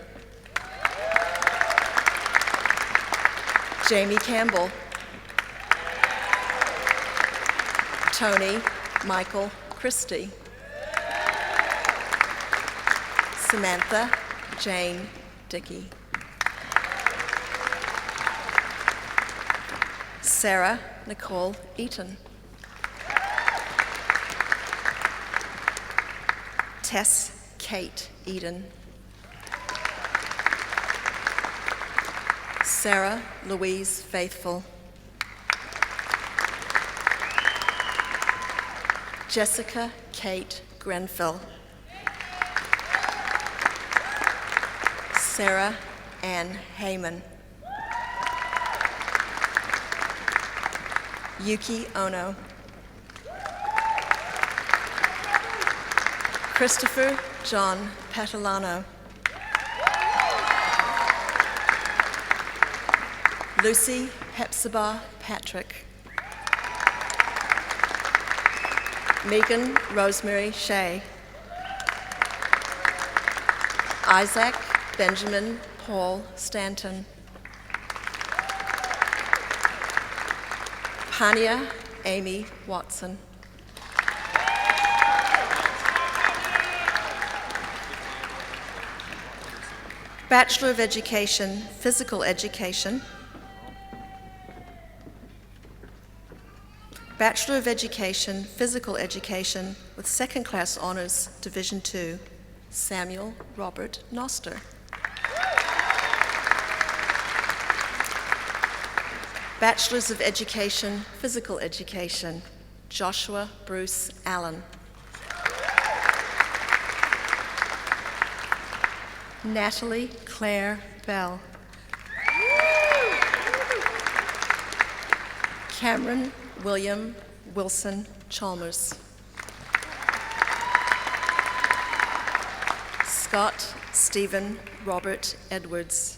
Jamie Campbell. Tony Michael Christie. Samantha Jane Dickey. Sarah Nicole Eaton. Tess Kate Eden. Sarah Louise Faithful. Jessica Kate Grenfell. Sarah Ann Heyman. Yuki Ono. Christopher John Patalano. Lucy Hepzibah Patrick. Megan Rosemary Shea. Isaac Benjamin Paul Stanton. Hania Amy Watson. Bachelor of Education, Physical Education. Bachelor of Education, Physical Education with Second Class Honours, Division 2, Samuel Robert Noster. Bachelors of Education, Physical Education, Joshua Bruce Allen. Natalie Claire Bell. Cameron William Wilson Chalmers. Scott Stephen Robert Edwards.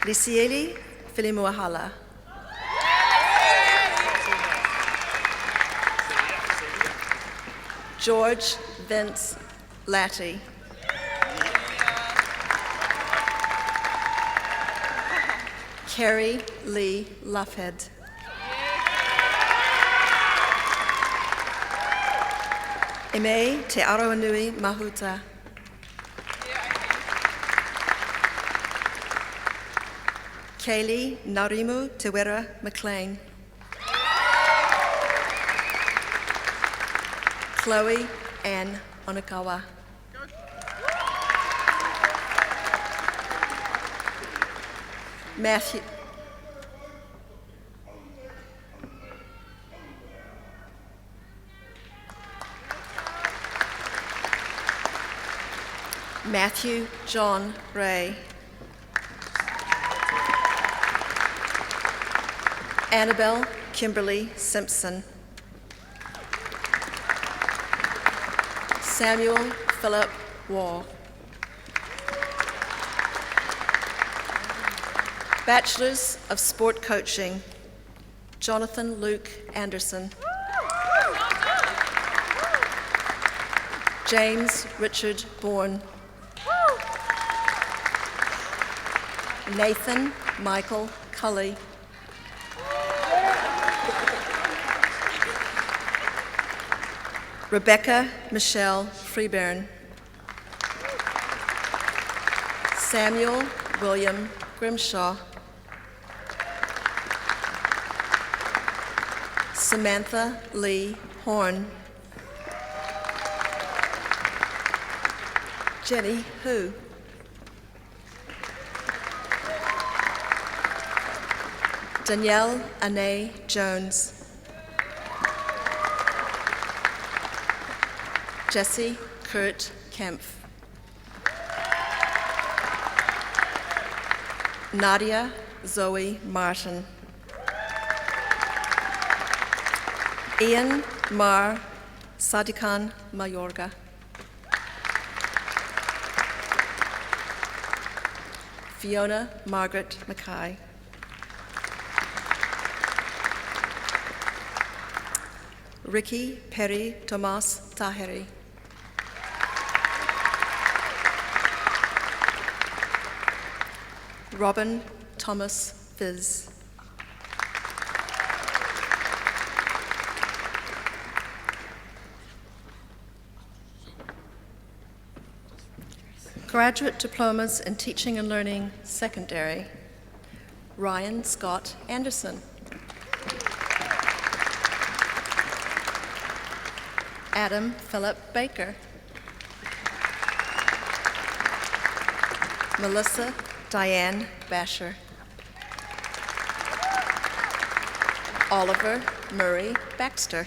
Lisieli Filimuahala. George Vince Latty. Carrie Lee Luffhead. Ime Te Aroanui Mahuta. Kaylee Narimu Tewera McLean. Chloe Ann Onakawa. Matthew John Ray. Annabelle Kimberly Simpson. Samuel Philip Waugh. Bachelors of Sport Coaching, Jonathan Luke Anderson. James Richard Bourne. Nathan Michael Cully. Rebecca Michelle Freeburn. Samuel William Grimshaw. Samantha Lee Horn. Jenny Hu. Danielle Anae Jones. Jesse Kurt Kempf. Nadia Zoe Martin. Ian Mar Sadikan Mayorga. Fiona Margaret Mackay. Ricky Perry Tomas Taheri. Robin Thomas Fizz. Graduate diplomas in teaching and learning, secondary. Ryan Scott Anderson. Adam Philip Baker. Melissa Diane Basher. Oliver Murray Baxter.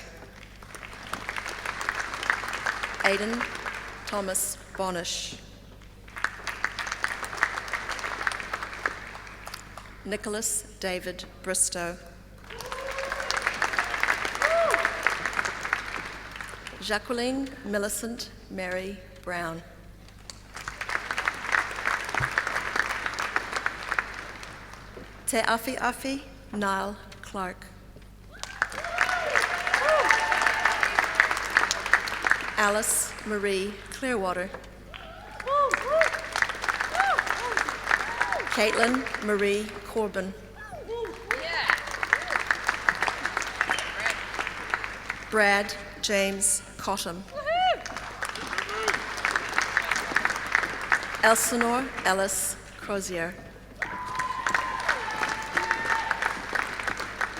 Aidan Thomas Bonish. Nicholas David Bristow. Jacqueline Millicent Mary Brown. Te Afi Afi Niall Clark. Alice Marie Clearwater. Caitlin Marie Corbin. Brad James Cottam. Elsinore Ellis Crozier.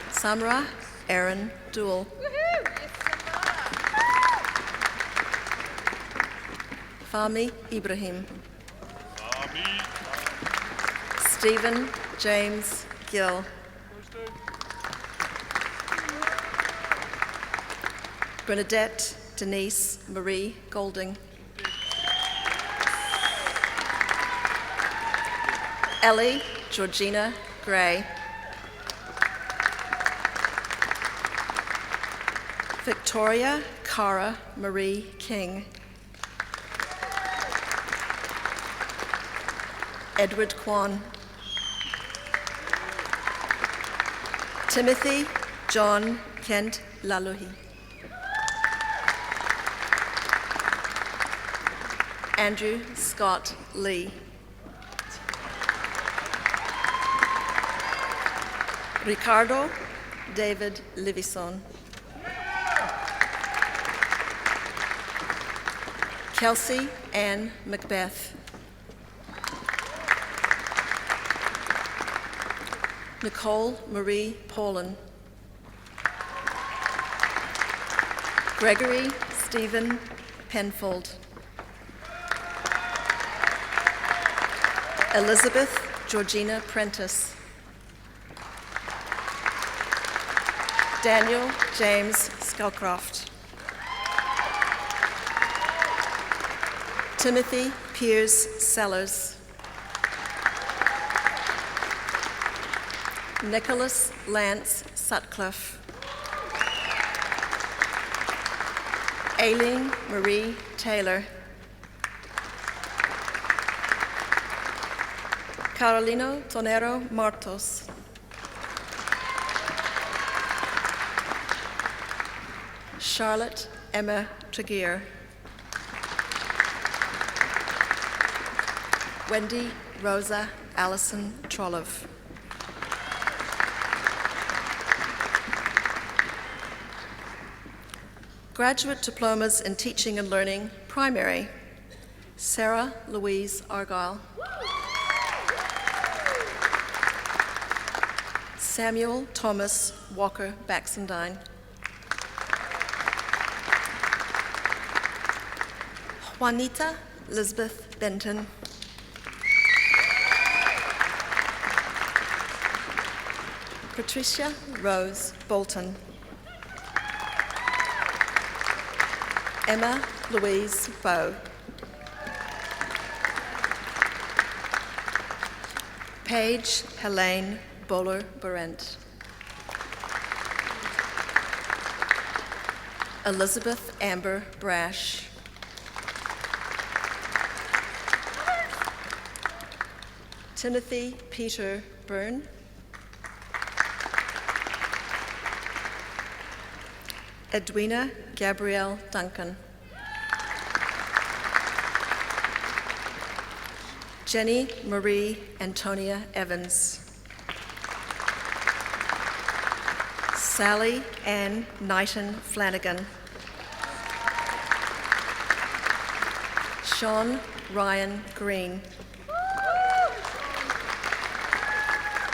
Samra Aaron Dool. Fahmi Ibrahim. Stephen James Gill. Bernadette Denise Marie Golding. Ellie Georgina Gray. Victoria Cara Marie King. Edward Kwan. Timothy John Kent Laluhi. Andrew Scott Lee. Ricardo David Livison. Kelsey Ann Macbeth. Nicole Marie Paulin. Gregory Stephen Penfold. Elizabeth Georgina Prentice. Daniel James Skelcroft. Timothy Piers Sellers. Nicholas Lance Sutcliffe. Aileen Marie Taylor. Carolino Tonero Martos. Charlotte Emma Tregear. Wendy Rosa Allison Trollope. Graduate diplomas in teaching and learning, primary. Sarah Louise Argyle. Samuel Thomas Walker Baxendine. Juanita Elizabeth Benton. Patricia Rose Bolton. Emma Louise Bowe. Paige Helene Bowler-Berendt. Elizabeth Amber Brash. Timothy Peter Byrne. Edwina Gabrielle Duncan. Jenny Marie Antonia Evans. Sally Ann Knighton Flanagan. Sean Ryan Green.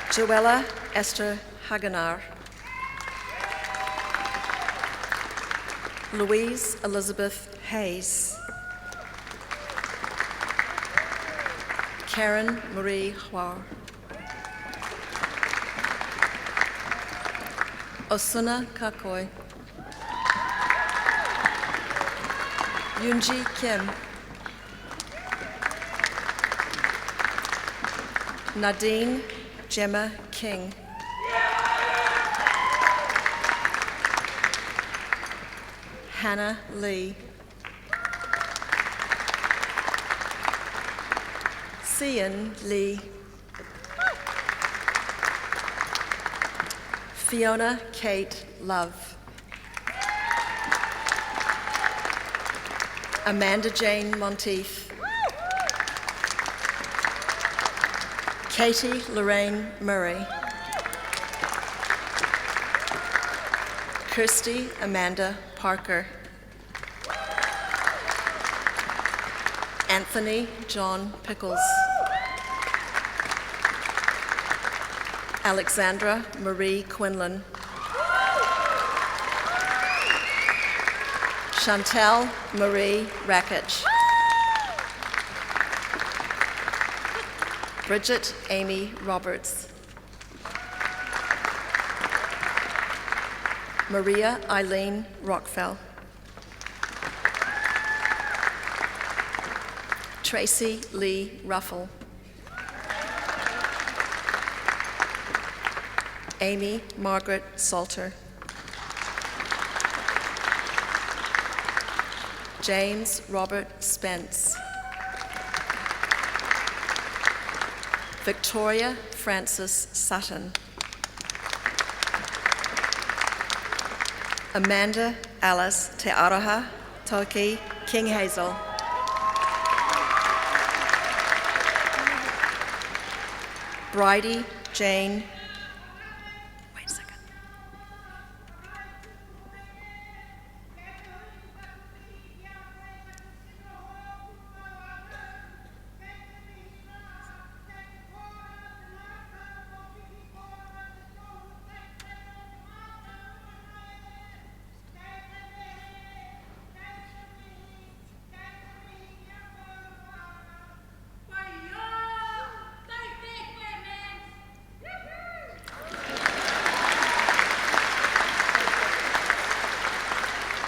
Joella Esther Hagenar. Louise Elizabeth Hayes. Karen Marie Hwar. Osuna Kakoi. Yoonji Kim. Nadine Gemma King. Hannah Lee. Sian Lee. Fiona Kate Love. Amanda Jane Monteith. Katie Lorraine Murray. Kirsty Amanda Parker. Anthony John Pickles. Alexandra Marie Quinlan. Chantal Marie Rackich. Bridget Amy Roberts. Maria Eileen Rockfell. Tracy Lee Ruffle. Amy Margaret Salter. James Robert Spence. Victoria Frances Sutton. Amanda Alice Te Araha Toki King Hazel. Bridie Jane. Wait a second.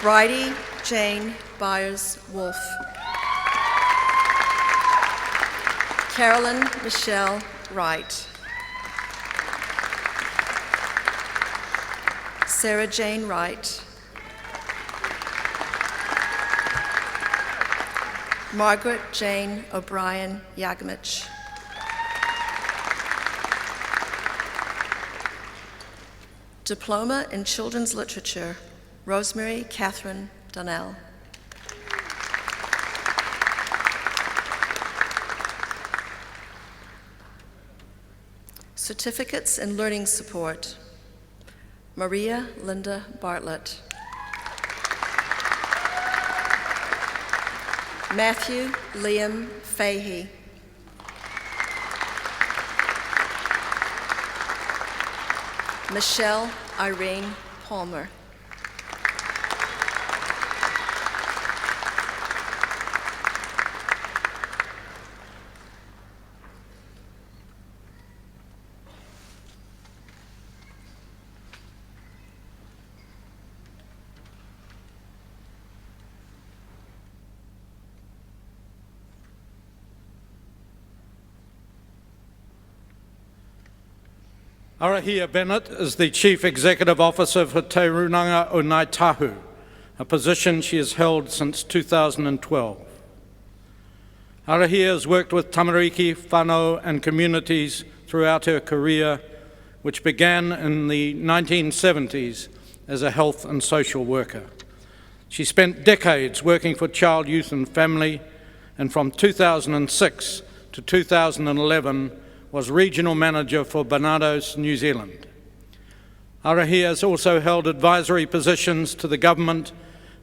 Bridie Jane Byers Wolfe. Carolyn Michelle Wright. Sarah Jane Wright. Margaret Jane O'Brien Yagamich. Diploma in Children's Literature, Rosemary Catherine Donnell. Certificates in Learning Support, Maria Linda Bartlett. Matthew Liam Fahey. Michelle Irene Palmer. Arahia Bennett is the Chief Executive Officer for Te Runanga o Ngāi Tahu, a position she has held since 2012. Arahia has worked with tamariki, whānau and communities throughout her career, which began in the 1970s as a health and social worker. She spent decades working for child, youth and family, and from 2006 to 2011 was Regional Manager for Barnardos, New Zealand. Arahia has also held advisory positions to the government,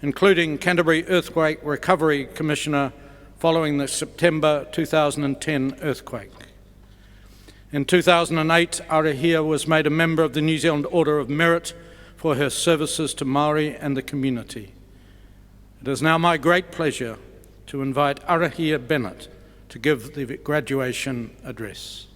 including Canterbury Earthquake Recovery Commissioner following the September 2010 earthquake. In 2008, Arahia was made a member of the New Zealand Order of Merit for her services to Māori and the community. It is now my great pleasure to invite Arahia Bennett to give the graduation address.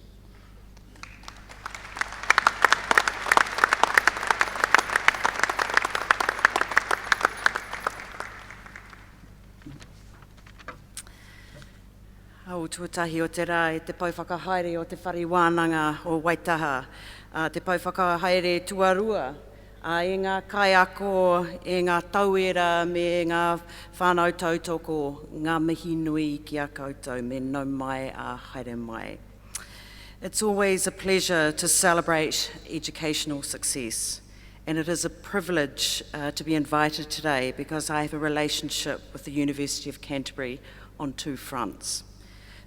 Au tuatahi o te rā e te pauwhakahaere o te whariwānanga o Waitaha, te pauwhakahaere tuarua, e ngā kaiako, e ngā tauera me ngā whānau tautoko, ngā mihi nui ki a koutou me nau mai a haere mai. It's always a pleasure to celebrate educational success, and it is a privilege to be invited today because I have a relationship with the University of Canterbury on two fronts.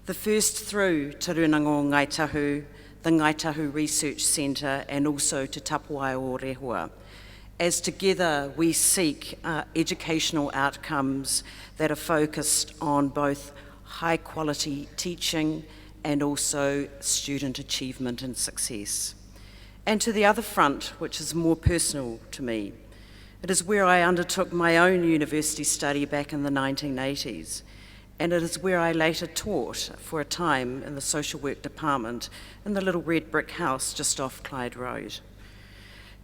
The first through Te Runanga o Ngāi Tahu, the Ngāi Tahu Research Centre, and also Te Tapuai o Rehua, as together we seek educational outcomes that are focused on both high quality teaching and also student achievement and success. And to the other front, which is more personal to me, it is where I undertook my own university study back in the 1980s. And it is where I later taught for a time in the social work department in the little red brick house just off Clyde Road.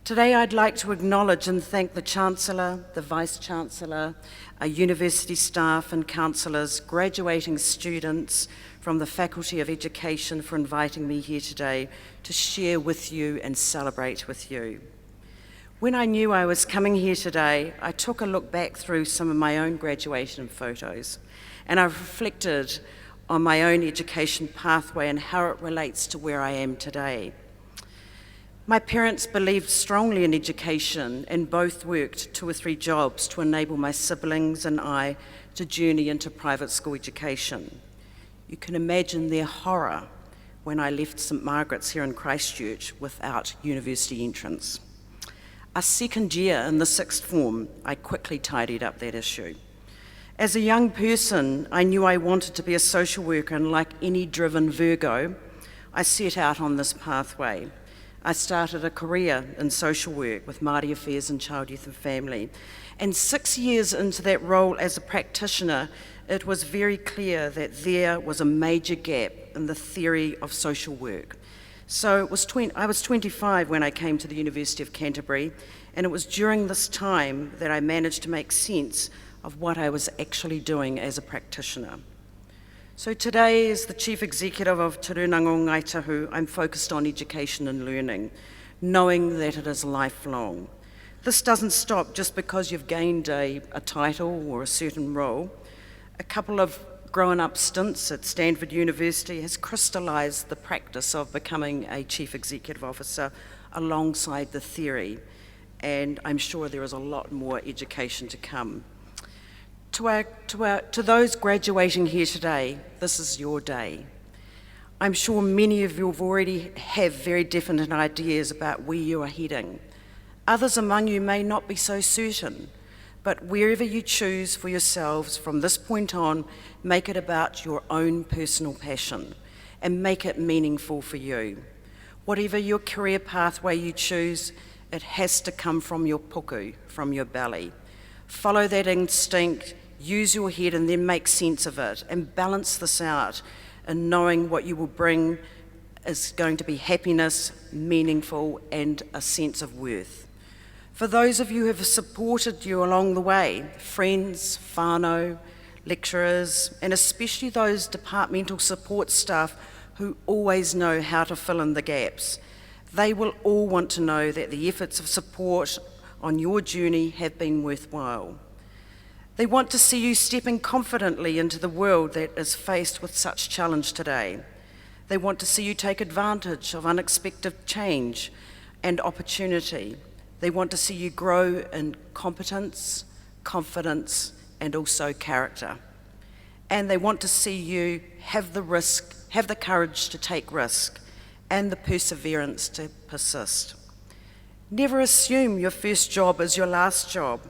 Today I'd like to acknowledge and thank the Chancellor, the Vice-Chancellor, university staff and counsellors, graduating students from the Faculty of Education for inviting me here today to share with you and celebrate with you. When I knew I was coming here today, I took a look back through some of my own graduation photos, and I reflected on my own education pathway and how it relates to where I am today. My parents believed strongly in education and both worked 2 or 3 jobs to enable my siblings and I to journey into private school education. You can imagine their horror when I left St Margaret's here in Christchurch without university entrance. A second year in the 6th form, I quickly tidied up that issue. As a young person, I knew I wanted to be a social worker, and like any driven Virgo, I set out on this pathway. I started a career in social work with Māori Affairs and Child, Youth and Family. And 6 years into that role as a practitioner, it was very clear that there was a major gap in the theory of social work. So I was 25 when I came to the University of Canterbury, and it was during this time that I managed to make sense of what I was actually doing as a practitioner. So today, as the Chief Executive of Te Runanga o Ngāi Tahu, I'm focused on education and learning, knowing that it is lifelong. This doesn't stop just because you've gained a title or a certain role. A couple of grown-up stints at Stanford University has crystallised the practice of becoming a Chief Executive Officer alongside the theory, and I'm sure there is a lot more education to come. To those graduating here today, this is your day. I'm sure many of you already have very definite ideas about where you are heading. Others among you may not be so certain, but wherever you choose for yourselves from this point on, make it about your own personal passion and make it meaningful for you. Whatever your career pathway you choose, it has to come from your puku, from your belly. Follow that instinct, use your head and then make sense of it and balance this out and knowing what you will bring is going to be happiness, meaningful and a sense of worth. For those of you who have supported you along the way, friends, whānau, lecturers, and especially those departmental support staff who always know how to fill in the gaps, They will all want to know that the efforts of support on your journey have been worthwhile. They want to see you stepping confidently into the world that is faced with such challenge today. They want to see you take advantage of unexpected change and opportunity. They want to see you grow in competence, confidence, and also character. And they want to see you have the courage to take risk and the perseverance to persist. Never assume your first job is your last job.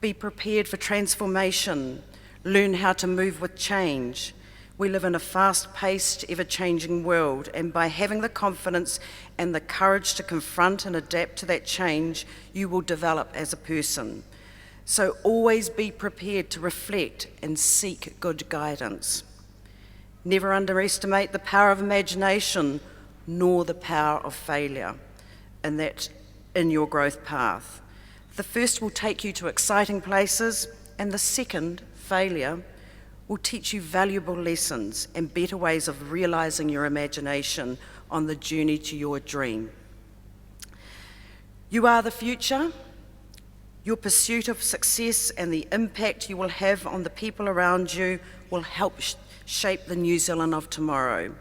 Be prepared for transformation. Learn how to move with change. We live in a fast-paced, ever-changing world, and by having the confidence and the courage to confront and adapt to that change, you will develop as a person. So always be prepared to reflect and seek good guidance. Never underestimate the power of imagination, nor the power of failure in your growth path. The first will take you to exciting places, and the second, failure, will teach you valuable lessons and better ways of realizing your imagination on the journey to your dream. You are the future. Your pursuit of success and the impact you will have on the people around you will help shape the New Zealand of tomorrow.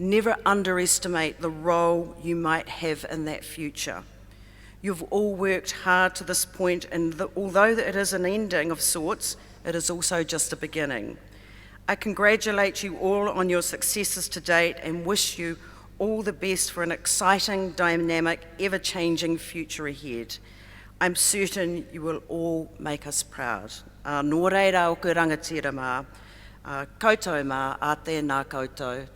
Never underestimate the role you might have in that future. You've all worked hard to this point, and although it is an ending of sorts, it is also just a beginning. I congratulate you all on your successes to date and wish you all the best for an exciting, dynamic, ever-changing future ahead. I'm certain you will all make us proud. Nō reira o ku rangatira mā, koutou mā, a tēnā koutou,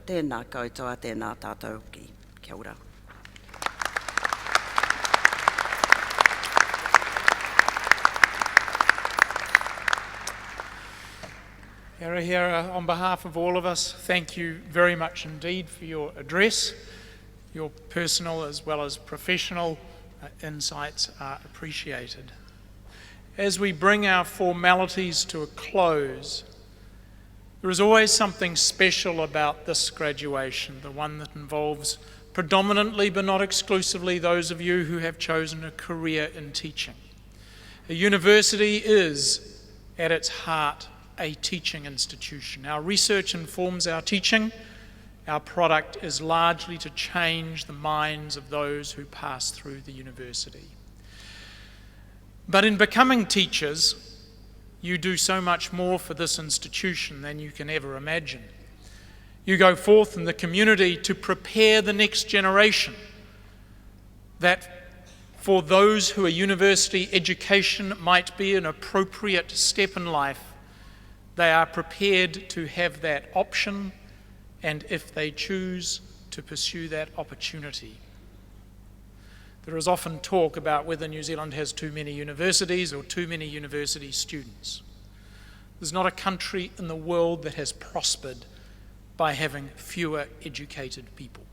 a tēnā tātou ki. Kia ora. Hera Hera, on behalf of all of us, thank you very much indeed for your address. Your personal as well as professional insights are appreciated. As we bring our formalities to a close, there is always something special about this graduation, the one that involves predominantly but not exclusively those of you who have chosen a career in teaching. A university is, at its heart, a teaching institution. Our research informs our teaching. Our product is largely to change the minds of those who pass through the university. But in becoming teachers, you do so much more for this institution than you can ever imagine. You go forth in the community to prepare the next generation, that for those who a university education might be an appropriate step in life, they are prepared to have that option, and if they choose, to pursue that opportunity. There is often talk about whether New Zealand has too many universities or too many university students. There's not a country in the world that has prospered by having fewer educated people.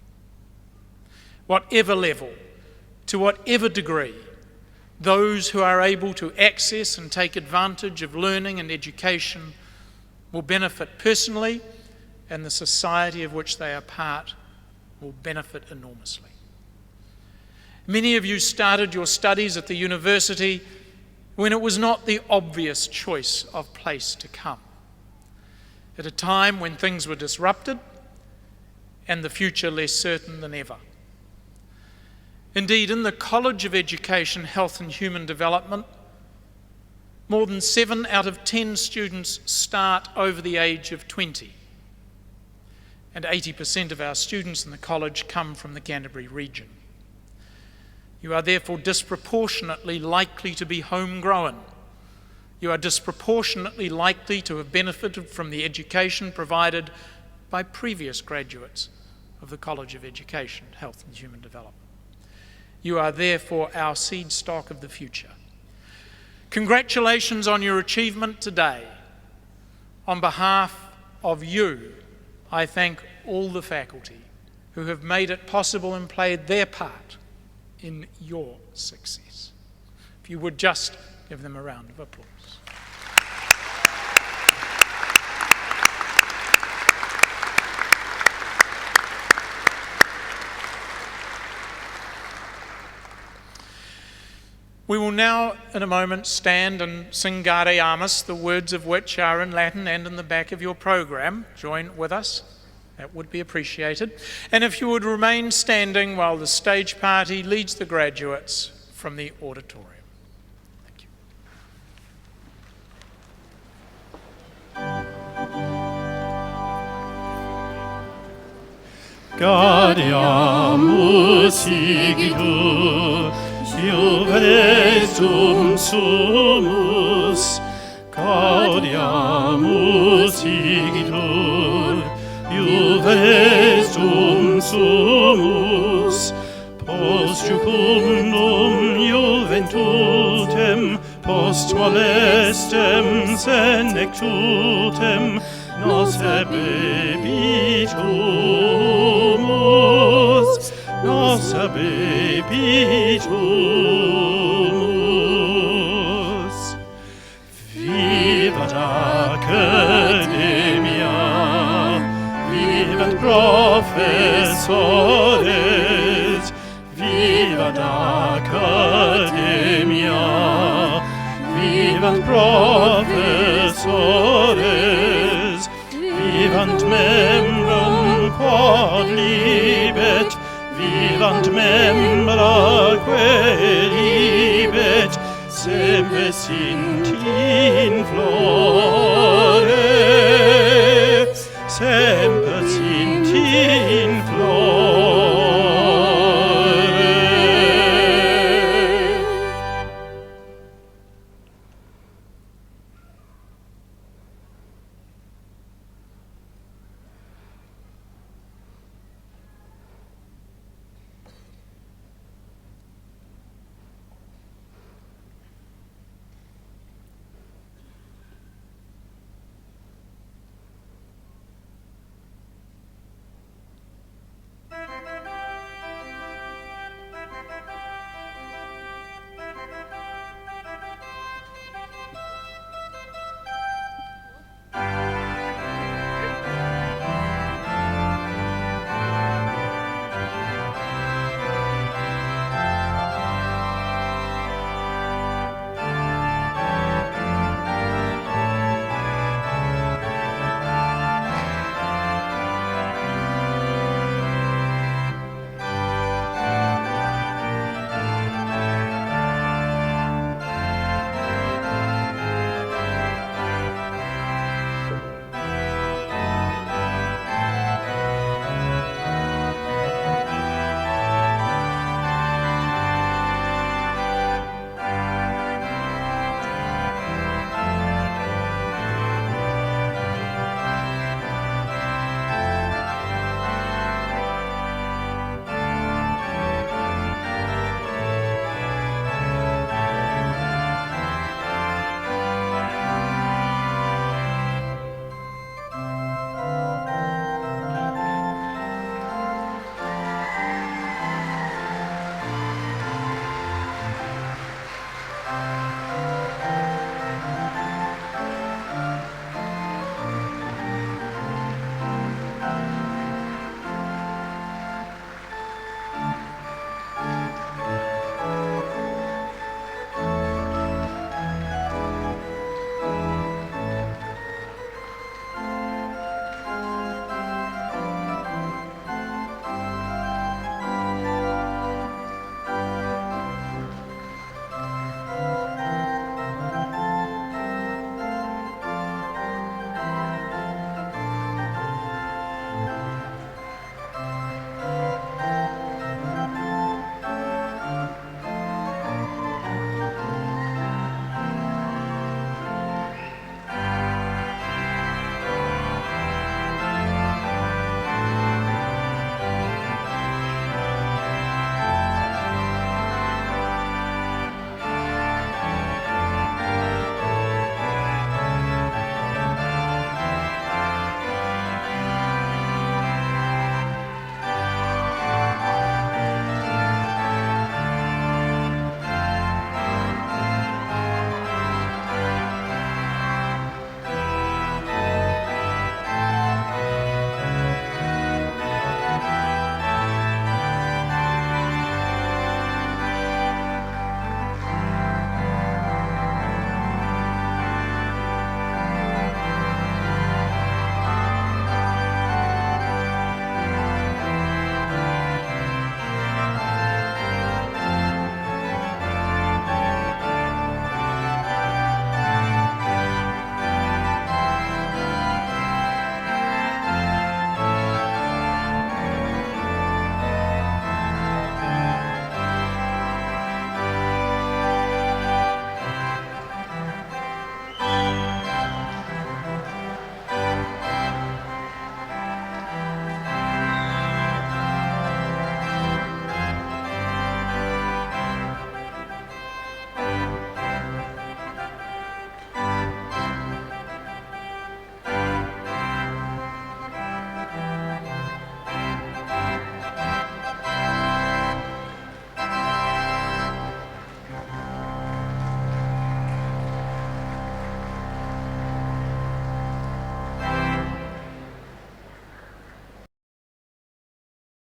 Whatever level, to whatever degree, those who are able to access and take advantage of learning and education will benefit personally, and the society of which they are part will benefit enormously. Many of you started your studies at the university when it was not the obvious choice of place to come, at a time when things were disrupted and the future less certain than ever. Indeed, in the College of Education, Health and Human Development, more than 7 out of 10 students start over the age of 20. And 80% of our students in the college come from the Canterbury region. You are therefore disproportionately likely to be homegrown. You are disproportionately likely to have benefited from the education provided by previous graduates of the College of Education, Health and Human Development. You are therefore our seed stock of the future. Congratulations on your achievement today. On behalf of you, I thank all the faculty who have made it possible and played their part in your success. If you would just give them a round of applause. We will now, in a moment, stand and sing Gaude Amus, the words of which are in Latin and in the back of your program. Join with us. That would be appreciated. And if you would remain standing while the stage party leads the graduates from the auditorium. Thank you. Gaudeamus igitur, Juvenes sumus. Gaudeamus igitur, Juvenes sumus. Post jucundum juventutem, post molestem senectutem, nos bebitus, nos bebitus. Vivat Academia, vivat professores, vivat Academia, vivat professores, vivant membrum quod libet, vivant membra quae libet, semper sint in flore, semper sint in